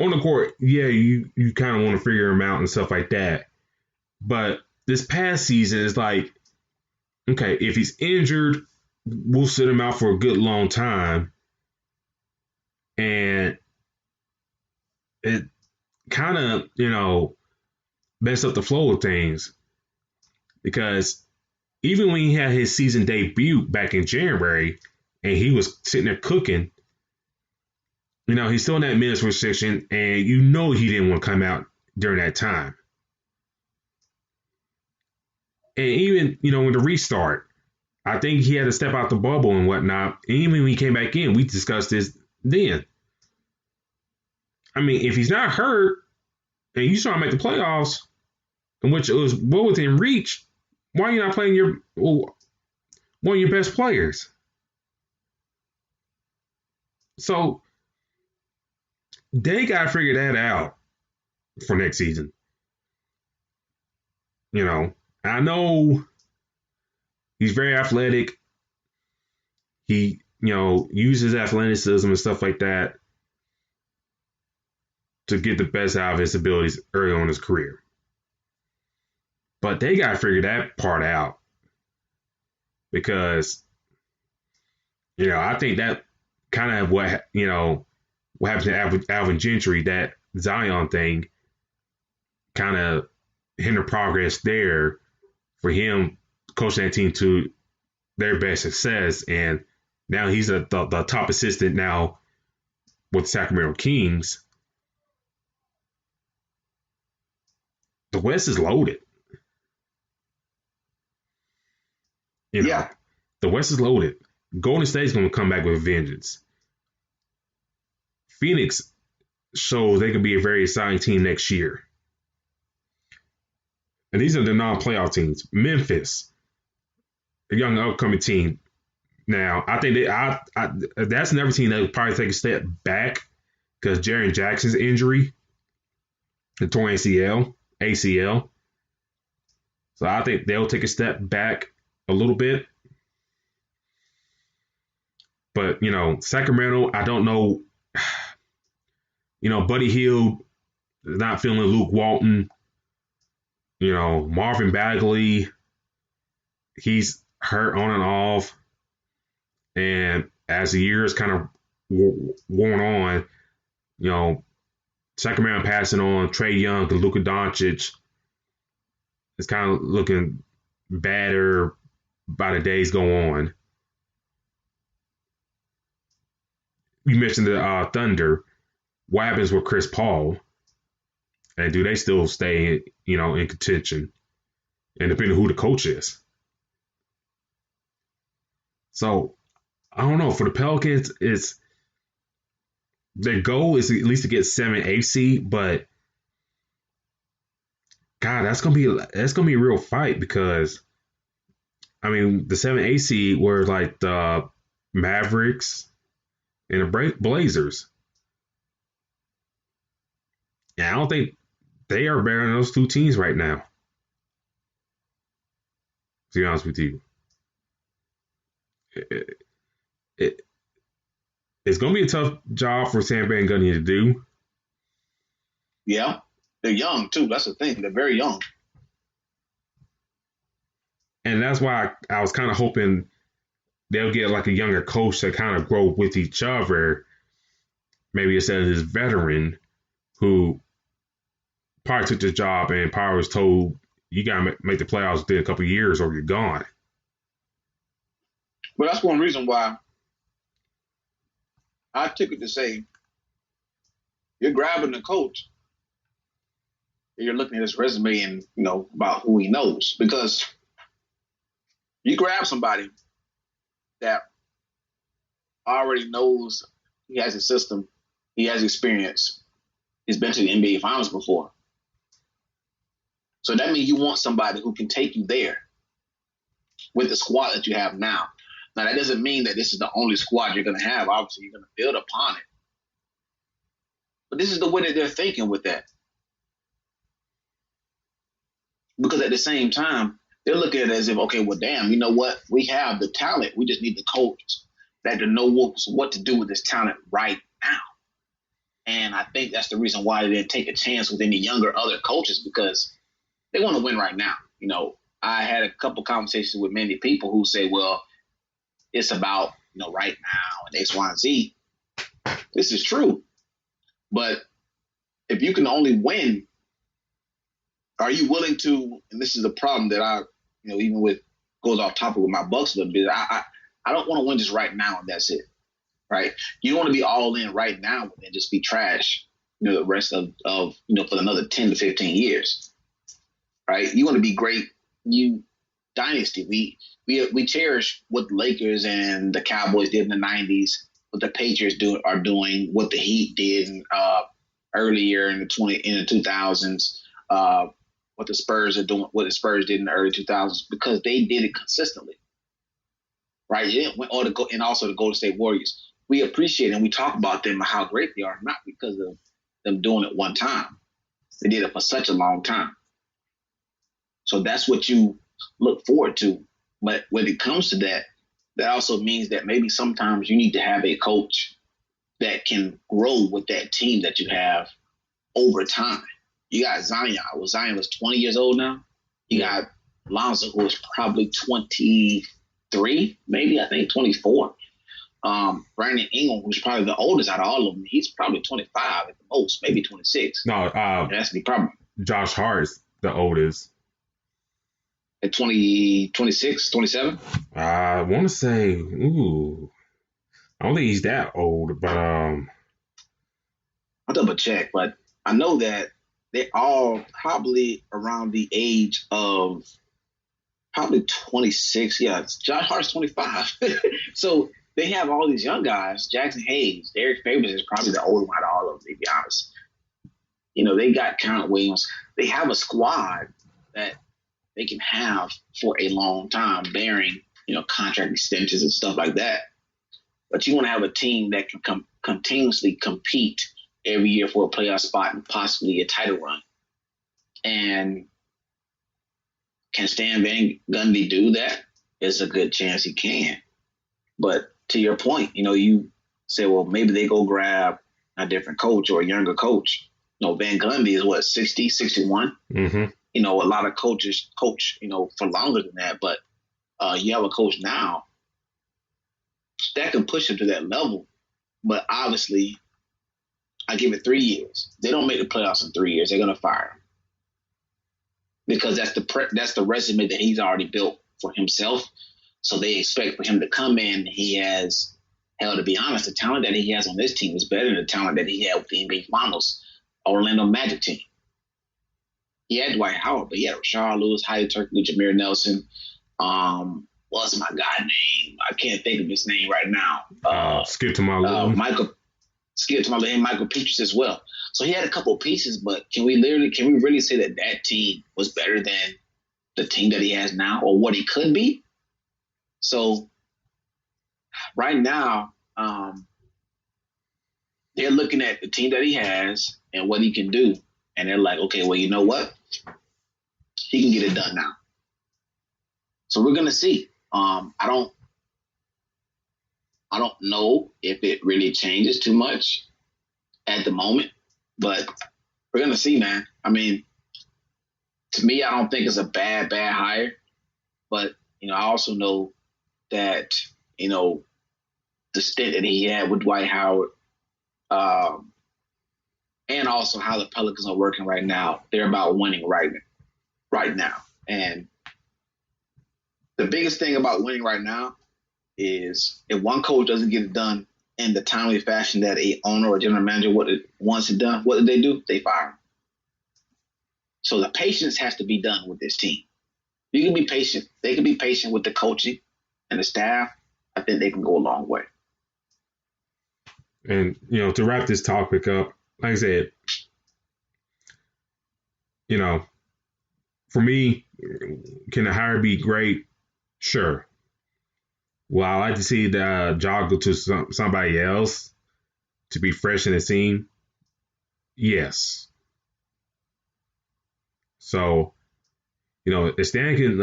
on the court, yeah, you kind of want to figure him out and stuff like that. But this past season is like, okay, if he's injured, we'll sit him out for a good long time. And it kind of, messed up the flow of things. Because even when he had his season debut back in January and he was sitting there cooking, he's still in that minutes restriction, and he didn't want to come out during that time. And even, with the restart, I think he had to step out the bubble and whatnot. And even when he came back in, we discussed this then. I mean, if he's not hurt and you trying to make the playoffs, in which it was well within reach, why are you not playing one of your best players? So they got to figure that out for next season. I know he's very athletic. He, uses athleticism and stuff like that to get the best out of his abilities early on in his career. But they got to figure that part out because, I think that kind of what happened to Alvin Gentry, that Zion thing kind of hindered progress there for him coaching that team to their best success. And now he's the top assistant now with the Sacramento Kings. The West is loaded. Yeah. The West is loaded. Golden State's going to come back with a vengeance. Phoenix shows they could be a very exciting team next year. And these are the non-playoff teams. Memphis, a young upcoming team. Now, I think that's another team that will probably take a step back because Jaren Jackson's injury, the torn ACL. So I think they'll take a step back a little bit. But, Sacramento, I don't know. Buddy Hield is not feeling Luke Walton. Marvin Bagley, he's hurt on and off. And as the years kind of worn on, You know, second round passing on Trae Young and Luka Doncic is kind of looking better by the days go on. You mentioned the Thunder. What happens with Chris Paul? And do they still stay, in contention? And depending on who the coach is. So I don't know. For the Pelicans, their goal is at least to get 7-8 seed, but God, that's gonna be a real fight because the 7-8 seed were like the Mavericks and the Blazers. And I don't think they are better than those two teams right now. To be honest with you, it's going to be a tough job for Stan Van Gundy to do. Yeah, they're young too. That's the thing; they're very young. And that's why I was kind of hoping they'll get like a younger coach to kind of grow with each other. Maybe instead of this veteran who probably took the job and probably was told, you got to make the playoffs within a couple of years or you're gone. Well, that's one reason why I took it to say you're grabbing the coach and you're looking at his resume and, about who he knows. Because you grab somebody that already knows he has a system, he has experience, he's been to the NBA Finals before. So that means you want somebody who can take you there with the squad that you have now. Now, that doesn't mean that this is the only squad you're going to have. Obviously, you're going to build upon it. But this is the way that they're thinking with that. Because at the same time, they're looking at it as if, okay, well, damn, you know what? We have the talent. We just need the coach that to know what to do with this talent right now. And I think that's the reason why they didn't take a chance with any younger other coaches, because they want to win right now. I had a couple conversations with many people who say, well, it's about, right now and X, Y, and Z. This is true. But if you can only win, are you willing to, and this is the problem that I, even with, goes off topic with my Bucks a little bit, I don't want to win just right now and that's it, right? You don't want to be all in right now and just be trash, the rest of for another 10 to 15 years, right? You want to be great. Dynasty. We cherish what the Lakers and the Cowboys did in the 90s, what the Patriots are doing, what the Heat did earlier in the 2000s, what the Spurs are doing, what the Spurs did in the early 2000s, because they did it consistently, right? And also the Golden State Warriors. We appreciate and we talk about them and how great they are, not because of them doing it one time. They did it for such a long time. So that's what you look forward to. But when it comes to that, that also means that maybe sometimes you need to have a coach that can grow with that team that you have over time. You got Zion. Well, Zion was 20 years old now. You got Lonzo, who is probably 23, maybe, I think 24. Brandon Ingram, who's probably the oldest out of all of them. He's probably 25 at the most, maybe 26. No, that's the problem. Josh Hart's the oldest. At 26, 27? I want to say, I don't think he's that old, but I'll double check, but I know that they're all probably around the age of probably 26. Yeah, Josh Hart's 25. So they have all these young guys. Jackson Hayes, Derek Favors is probably the older one out of all of them, to be honest. They got Count Williams. They have a squad that they can have for a long time, bearing, contract extensions and stuff like that. But you want to have a team that can continuously compete every year for a playoff spot and possibly a title run. And can Stan Van Gundy do that? It's a good chance he can. But to your point, you say, well, maybe they go grab a different coach or a younger coach. Van Gundy is what, 60, 61? Mm-hmm. A lot of coaches coach, for longer than that. But you have a coach now that can push him to that level. But obviously, I give it 3 years. They don't make the playoffs in 3 years. They're going to fire him because that's the resume that he's already built for himself. So they expect for him to come in. He has, hell, to be honest, the talent that he has on this team is better than the talent that he had with the NBA Finals Orlando Magic team. He had Dwight Howard, but he had Rashard Lewis, Heidi Turkey, Jameer Nelson. What's my guy name? I can't think of his name right now. Skip to my Michael Petras as well. So he had a couple of pieces, but can we really say that team was better than the team that he has now or what he could be? So right now, they're looking at the team that he has and what he can do. And they're like, okay, well, you know what? He can get it done now. So we're going to see. I don't know if it really changes too much at the moment, but we're going to see, man. I mean, to me, I don't think it's a bad hire, but, I also know that, the stint that he had with Dwight Howard, and also how the Pelicans are working right now. They're about winning right now. And the biggest thing about winning right now is if one coach doesn't get it done in the timely fashion that a owner or general manager wants it done, what do? They fire him. So the patience has to be done with this team. You can be patient. They can be patient with the coaching and the staff. I think they can go a long way. And, to wrap this topic up, like I said, for me, can the hire be great? Sure. Well, I like to see the job go to somebody else to be fresh in the scene. Yes. So, if Stan can,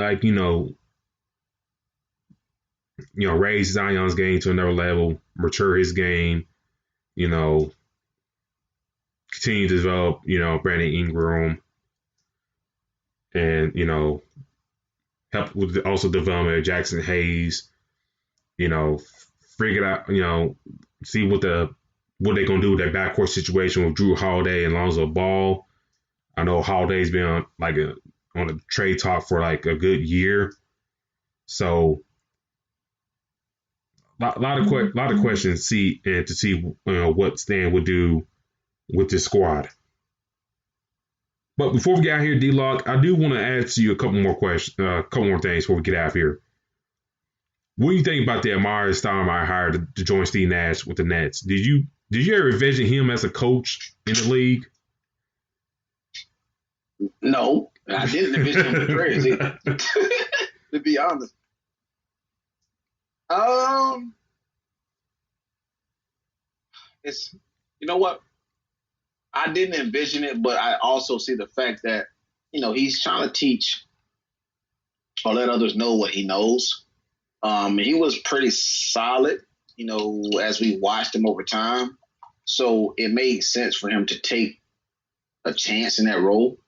raise Zion's game to another level, mature his game, continue to develop, Brandon Ingram, and, help with also development of Jackson Hayes, figure out, see what they're going to do with that backcourt situation with Drew Holiday and Lonzo Ball. I know Holiday's been on a trade talk for a good year. So a lot of questions to see what Stan would do with this squad. But before we get out here, D-Lock, I do want to ask you a couple more questions, a couple more things before we get out of here. What do you think about the Amari Stoudemire hire to join Steve Nash with the Nets? Did you ever envision him as a coach in the league? No, I didn't envision him with Trez either. To be honest. It's, you know what? I didn't envision it, but I also see the fact that, he's trying to teach or let others know what he knows. He was pretty solid, as we watched him over time. So it made sense for him to take a chance in that role.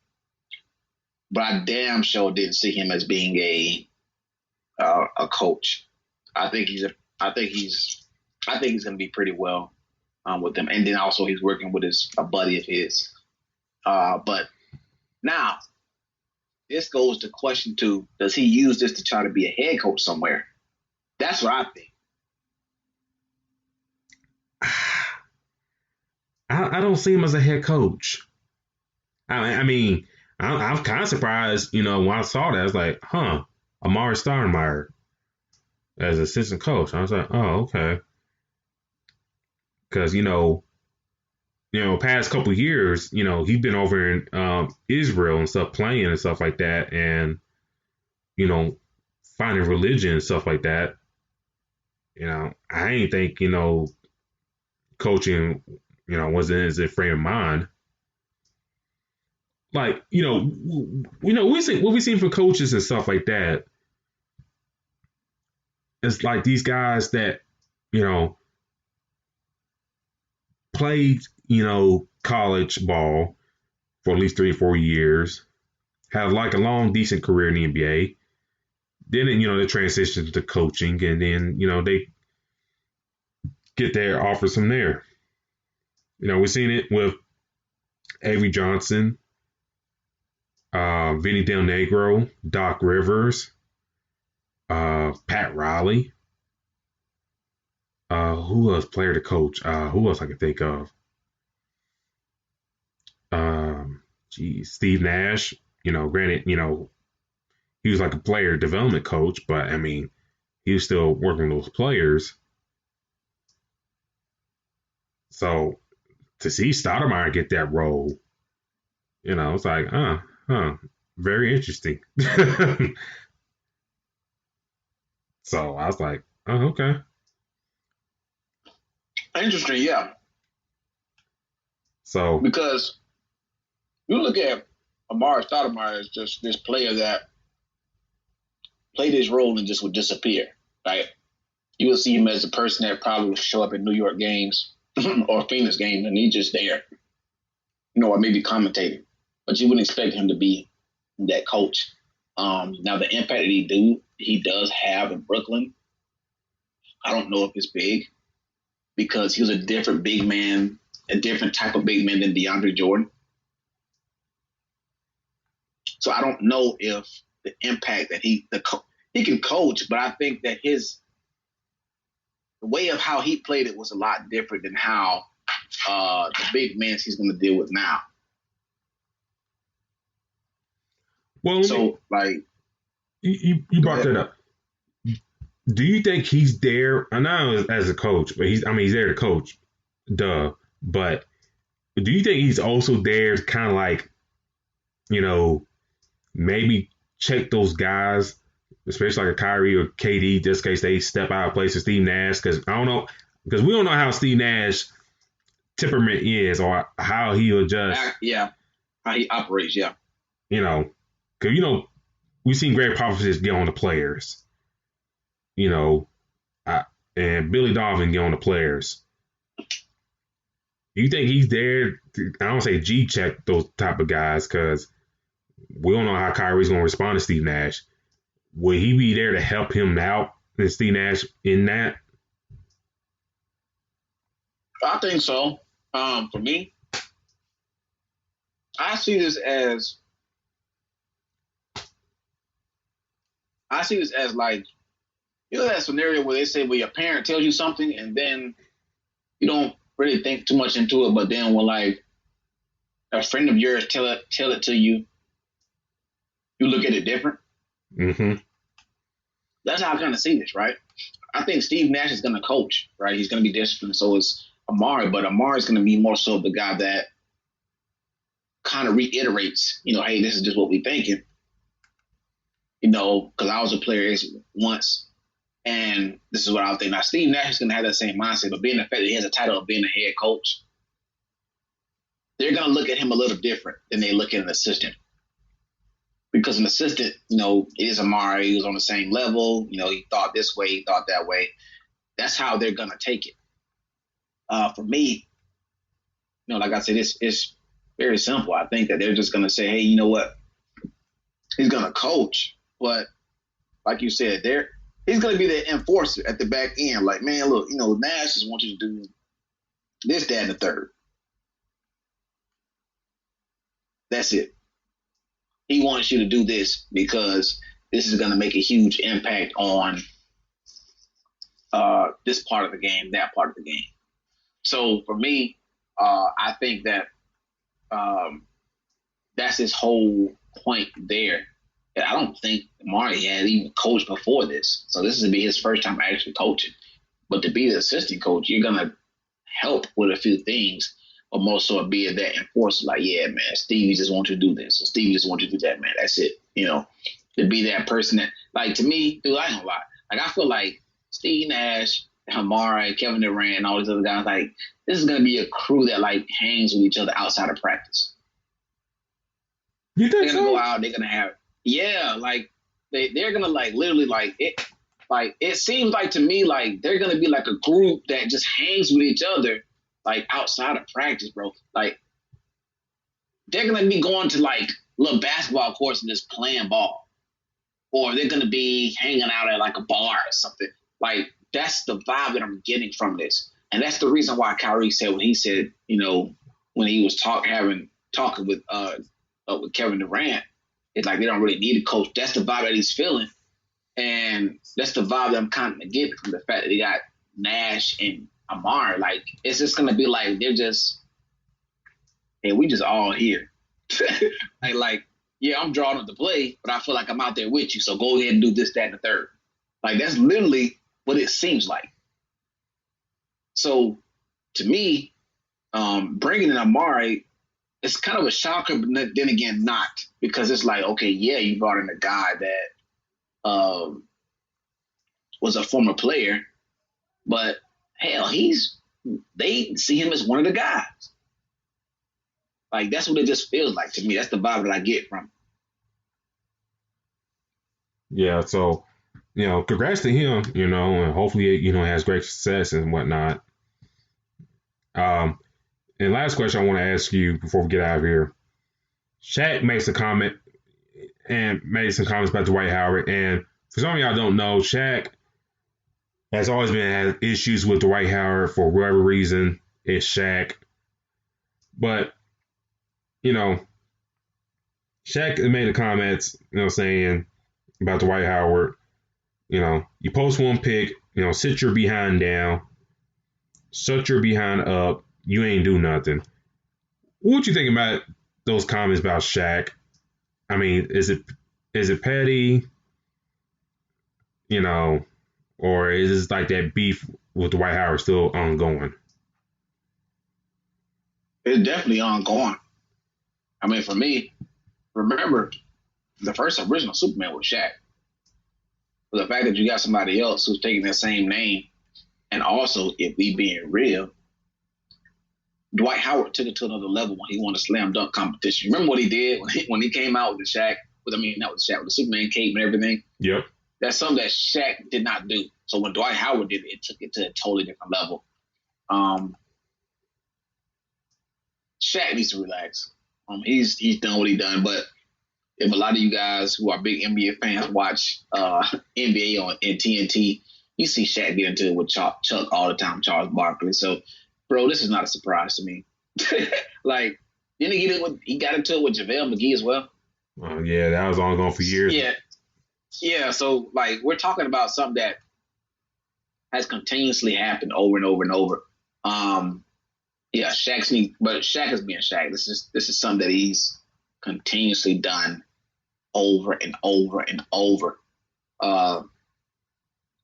But I damn sure didn't see him as being a coach. I think he's going to be pretty well with them. And then also he's working with a buddy of his. But now this goes to question 2. Does he use this to try to be a head coach somewhere? That's what I think. I don't see him as a head coach. I mean, I'm kind of surprised, when I saw that. I was like, Amari Stoudemire as assistant coach. I was like, oh, okay. Because, past couple of years, he's been over in Israel and stuff, playing and stuff like that, and, finding religion and stuff like that. I ain't think, coaching, wasn't in his frame of mind. Like, we see what we seen from coaches and stuff like that. It's like these guys that, played, college ball for at least 3 or 4 years, had a long, decent career in the NBA. Then, they transitioned to coaching, and then, they get their offers from there. We've seen it with Avery Johnson, Vinny Del Negro, Doc Rivers, Pat Riley. Who else player to coach? Who else I can think of? Steve Nash. Granted, he was like a player development coach, but I mean, he was still working with those players. So to see Stoudemire get that role, it's like, very interesting. So I was like, oh, okay. Interesting, yeah. So because you look at Amari Stoudemire as just this player that played his role and just would disappear, right? You would see him as a person that probably would show up at New York games or Phoenix games, and he's just there, or maybe commentating. But you wouldn't expect him to be that coach. Now, the impact that he does have in Brooklyn, I don't know if it's big because he was a different big man, a different type of big man than DeAndre Jordan. So I don't know if the impact that he can coach, but I think that the way of how he played it was a lot different than how the big men he's going to deal with now. Well, so you brought that up. Do you think he's there? I know as a coach, but he's there to coach, duh. But do you think he's also there to kind of like, maybe check those guys, especially like a Kyrie or KD, just in case they step out of place with Steve Nash? Because I don't know, because we don't know how Steve Nash temperament is or how he'll adjust. Yeah, how he operates. Yeah, because we've seen Greg Popovich get on the players. And Billy Donovan get on the players. You think he's there to, I don't say G-check those type of guys because we don't know how Kyrie's going to respond to Steve Nash. Will he be there to help him out and Steve Nash in that? I think so. For me, I see this as like, that scenario where they say, well, your parent tells you something and then you don't really think too much into it, but then when like a friend of yours tell it to you, you look at it different. Mm-hmm. That's how I kind of see this, right? I think Steve Nash is going to coach, right? He's going to be disciplined. So is Amari, but Amari is going to be more so the guy that kind of reiterates, hey, this is just what we're thinking. Because I was a player once. And this is what I was thinking. Now, Steve Nash is going to have that same mindset, but being the fact that he has a title of being a head coach, they're going to look at him a little different than they look at an assistant. Because an assistant, it is Amari. He was on the same level. He thought this way, he thought that way. That's how they're going to take it. For me, like I said, it's very simple. I think that they're just going to say, hey, you know what? He's going to coach, but like you said, he's going to be the enforcer at the back end. Like, man, look, Nash just wants you to do this, that, and the third. That's it. He wants you to do this because this is going to make a huge impact on this part of the game, that part of the game. So for me, I think that that's his whole point there. I don't think Amari had even coached before this. So this is to be his first time actually coaching. But to be the assistant coach, you're going to help with a few things, but more so be that enforcer. Like, yeah, man, Stevie just wants you to do this. Or Stevie just wants you to do that, man. That's it. To be that person that, like, to me, dude, I ain't gonna lie. Like, I feel like Steve Nash, Amari, Kevin Durant, and all these other guys, like, this is going to be a crew that, like, hangs with each other outside of practice. You think they're going to go out, they're going to have, yeah, like, they're going to, like, literally, like, it seems like to me, like, they're going to be, like, a group that just hangs with each other, like, outside of practice, bro. Like, they're going to be going to, like, little basketball courts and just playing ball. Or they're going to be hanging out at, like, a bar or something. Like, that's the vibe that I'm getting from this. And that's the reason why Kyrie said what he said, when he was talking with Kevin Durant, it's like they don't really need a coach. That's the vibe that he's feeling. And that's the vibe that I'm kind of getting from the fact that they got Nash and Amar. Like, it's just going to be like, they're just, hey, we just all here. Yeah, I'm drawing up the play, but I feel like I'm out there with you. So go ahead and do this, that, and the third. Like, that's literally what it seems like. So, to me, bringing in Amari, it's kind of a shocker, but then again, not. Because it's like, okay, yeah, you brought in a guy that was a former player, but hell, they see him as one of the guys. Like, that's what it just feels like to me. That's the vibe that I get from him. Yeah, so, congrats to him, and hopefully, has great success and whatnot. And last question I want to ask you before we get out of here. Shaq makes a comment and made some comments about Dwight Howard. And for some of y'all don't know, Shaq has always had issues with Dwight Howard for whatever reason. It's Shaq. But, Shaq made the comments, saying about Dwight Howard, you post one pick, sit your behind down, shut your behind up, you ain't do nothing. What you think about those comments about Shaq? I mean, is it petty, or is it like that beef with Dwight Howard still ongoing? It's definitely ongoing. I mean, for me, remember, the first original Superman was Shaq. But the fact that you got somebody else who's taking that same name, and also, if we being real, Dwight Howard took it to another level when he won a slam dunk competition. Remember what he did when he came out with the Shaq? Not with the Shaq, with the Superman cape and everything. Yep. That's something that Shaq did not do. So when Dwight Howard did it, it took it to a totally different level. Shaq needs to relax. He's done what he done. But if a lot of you guys who are big NBA fans watch NBA on TNT, you see Shaq get into it with Chuck all the time, Charles Barkley. So, bro, this is not a surprise to me. Like, didn't he got into it with JaVale McGee as well? Yeah, that was ongoing for years. Yeah. So, like, we're talking about something that has continuously happened over and over and over. Yeah, Shaq is being Shaq. This is something that he's continuously done over and over and over.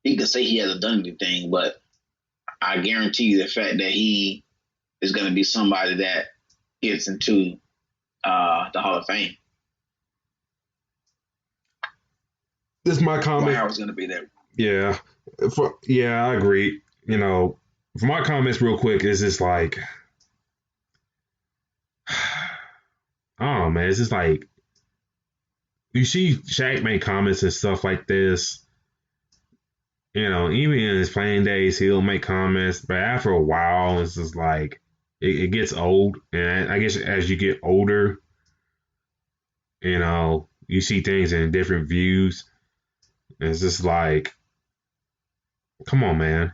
He could say he hasn't done anything, but I guarantee you the fact that he is going to be somebody that gets into the Hall of Fame. This is my comment. Dwight Howard's going to be there. Yeah. I agree. For my comments real quick, is just like, I don't know, man. It's just like, you see Shaq make comments and stuff like this. Even in his playing days, he'll make comments, but after a while, it's just like, it gets old. And I guess as you get older, you see things in different views. And it's just like, come on, man.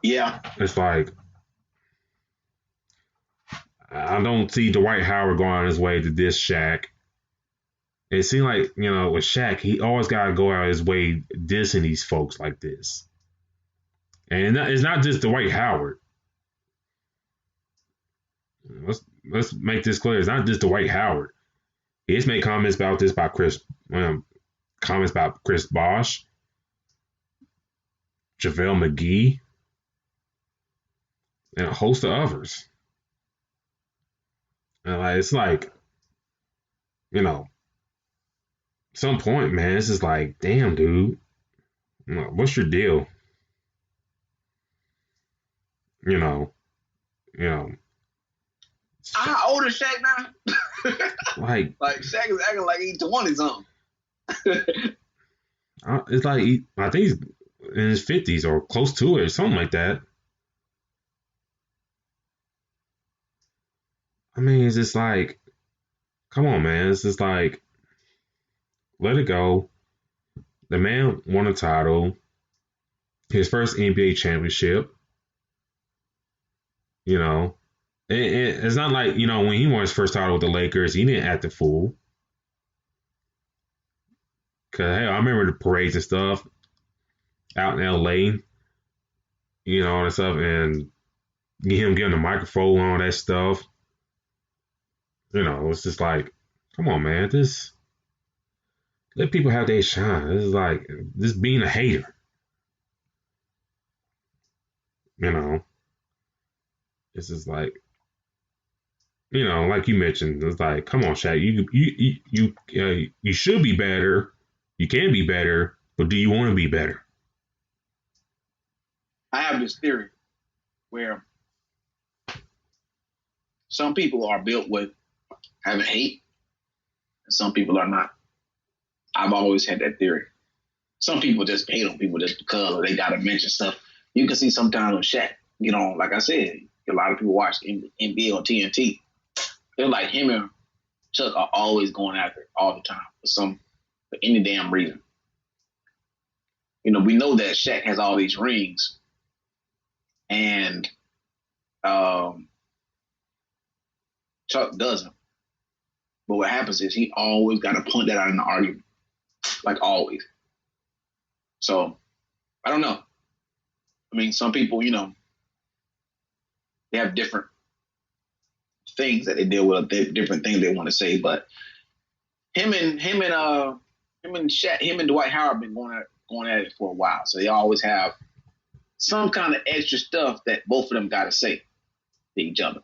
Yeah. It's like, I don't see Dwight Howard going on his way to diss Shaq. It seemed like, with Shaq, he always got to go out his way dissing these folks like this. And it's not just Dwight Howard. Let's make this clear. It's not just Dwight Howard. He's made comments about this by Chris Bosh, JaVale McGee, and a host of others. And it's like, some point, man, it's just like, damn, dude, what's your deal? How old is Shaq now? like Shaq is acting like he's 20 something. It's like I think he's in his 50s or close to it or something like that. I mean, it's just like, come on, man. It's just like, let it go. The man won a title, his first NBA championship. You know, it's not like, when he was first started with the Lakers, he didn't act a fool. Cause hey, I remember the parades and stuff out in LA, and stuff, and him getting the microphone and all that stuff. It's just like, come on, man, this let people have their shine. This is like this being a hater. It's just like, like you mentioned, it's like, come on, Shaq, you should be better. You can be better, but do you want to be better? I have this theory where some people are built with having hate, and some people are not. I've always had that theory. Some people just hate on people just because, or they got to mention stuff. You can see sometimes when Shaq, like I said, a lot of people watch NBA on TNT. They're like him and Chuck are always going after it all the time for any damn reason. We know that Shaq has all these rings, and Chuck doesn't. But what happens is he always got to point that out in the argument, like always. So I don't know. I mean, some people, they have different things that they deal with, different things they want to say. But him and Shaq, him and Dwight Howard have been going at it for a while. So they always have some kind of extra stuff that both of them got to say to each other.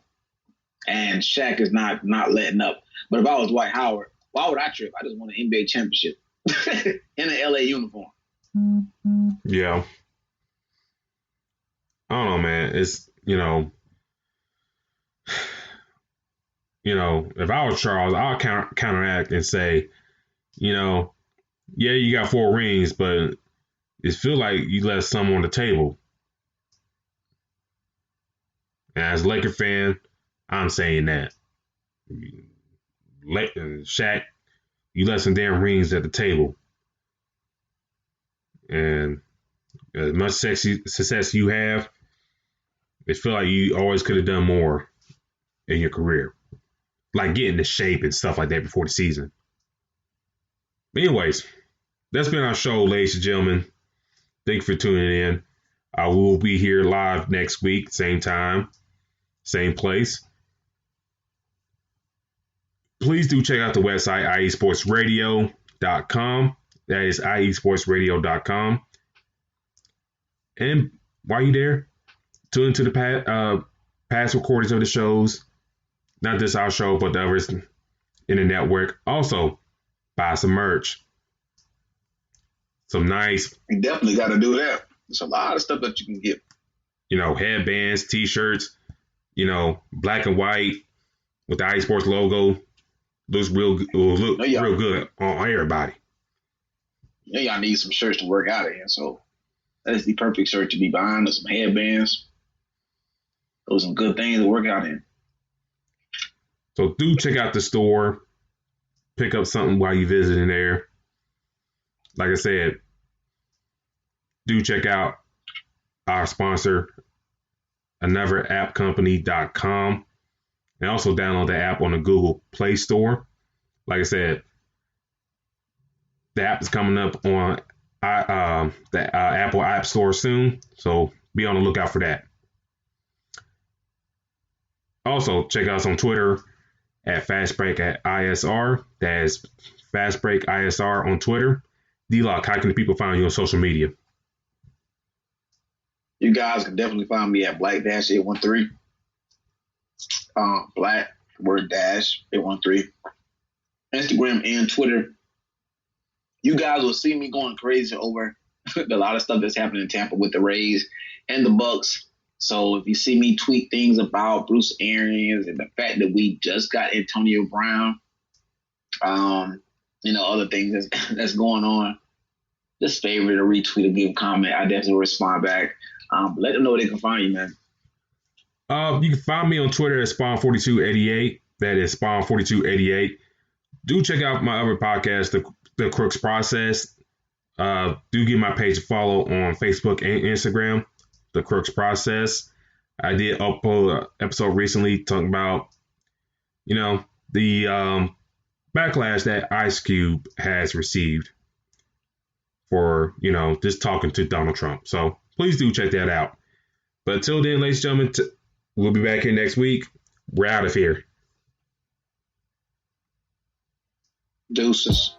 And Shaq is not letting up. But if I was Dwight Howard, why would I trip? I just won an NBA championship in an LA uniform. Yeah. I don't know, man. It's, if I was Charles, I'll counteract and say, yeah, you got 4 rings, but it feels like you left some on the table. And as a Laker fan, I'm saying that. Shaq, you left some damn rings at the table. And as much success you have, it feels like you always could have done more in your career. Like getting the shape and stuff like that before the season. But anyways, that's been our show, ladies and gentlemen. Thank you for tuning in. We will be here live next week, same time, same place. Please do check out the website, iesportsradio.com. That is iesportsradio.com. And while you're there, tune into the past recordings of the shows. Not just our show, but the others in the network. Also, buy some merch. Some nice. You definitely got to do that. There's a lot of stuff that you can get. Headbands, t-shirts, black and white with the iSports logo. Looks real good on everybody. Y'all need some shirts to work out in. So that is the perfect shirt to be buying. There's some headbands. Those are some good things to work out in. So do check out the store. Pick up something while you're visiting there. Like I said, do check out our sponsor, anotherappcompany.com. And also download the app on the Google Play Store. Like I said, the app is coming up on the Apple App Store soon. So be on the lookout for that. Also, check us on Twitter at FastBreakISR. That is FastBreakISR on Twitter. D-Lock, how can the people find you on social media? You guys can definitely find me at Black-813. Black word dash 813. Instagram and Twitter. You guys will see me going crazy over a lot of stuff that's happening in Tampa with the Rays and the Bucks. So if you see me tweet things about Bruce Arians and the fact that we just got Antonio Brown, other things that's going on, just favorite or retweet or give a comment. I definitely respond back. Let them know where they can find you, man. You can find me on Twitter at Spawn4288. That is Spawn4288. Do check out my other podcast, The Crooks Process. Do give my page a follow on Facebook and Instagram, The Crooks Process. I did upload an episode recently talking about, the backlash that Ice Cube has received for, just talking to Donald Trump. So please do check that out. But until then, ladies and gentlemen, we'll be back here next week. We're out of here. Deuces.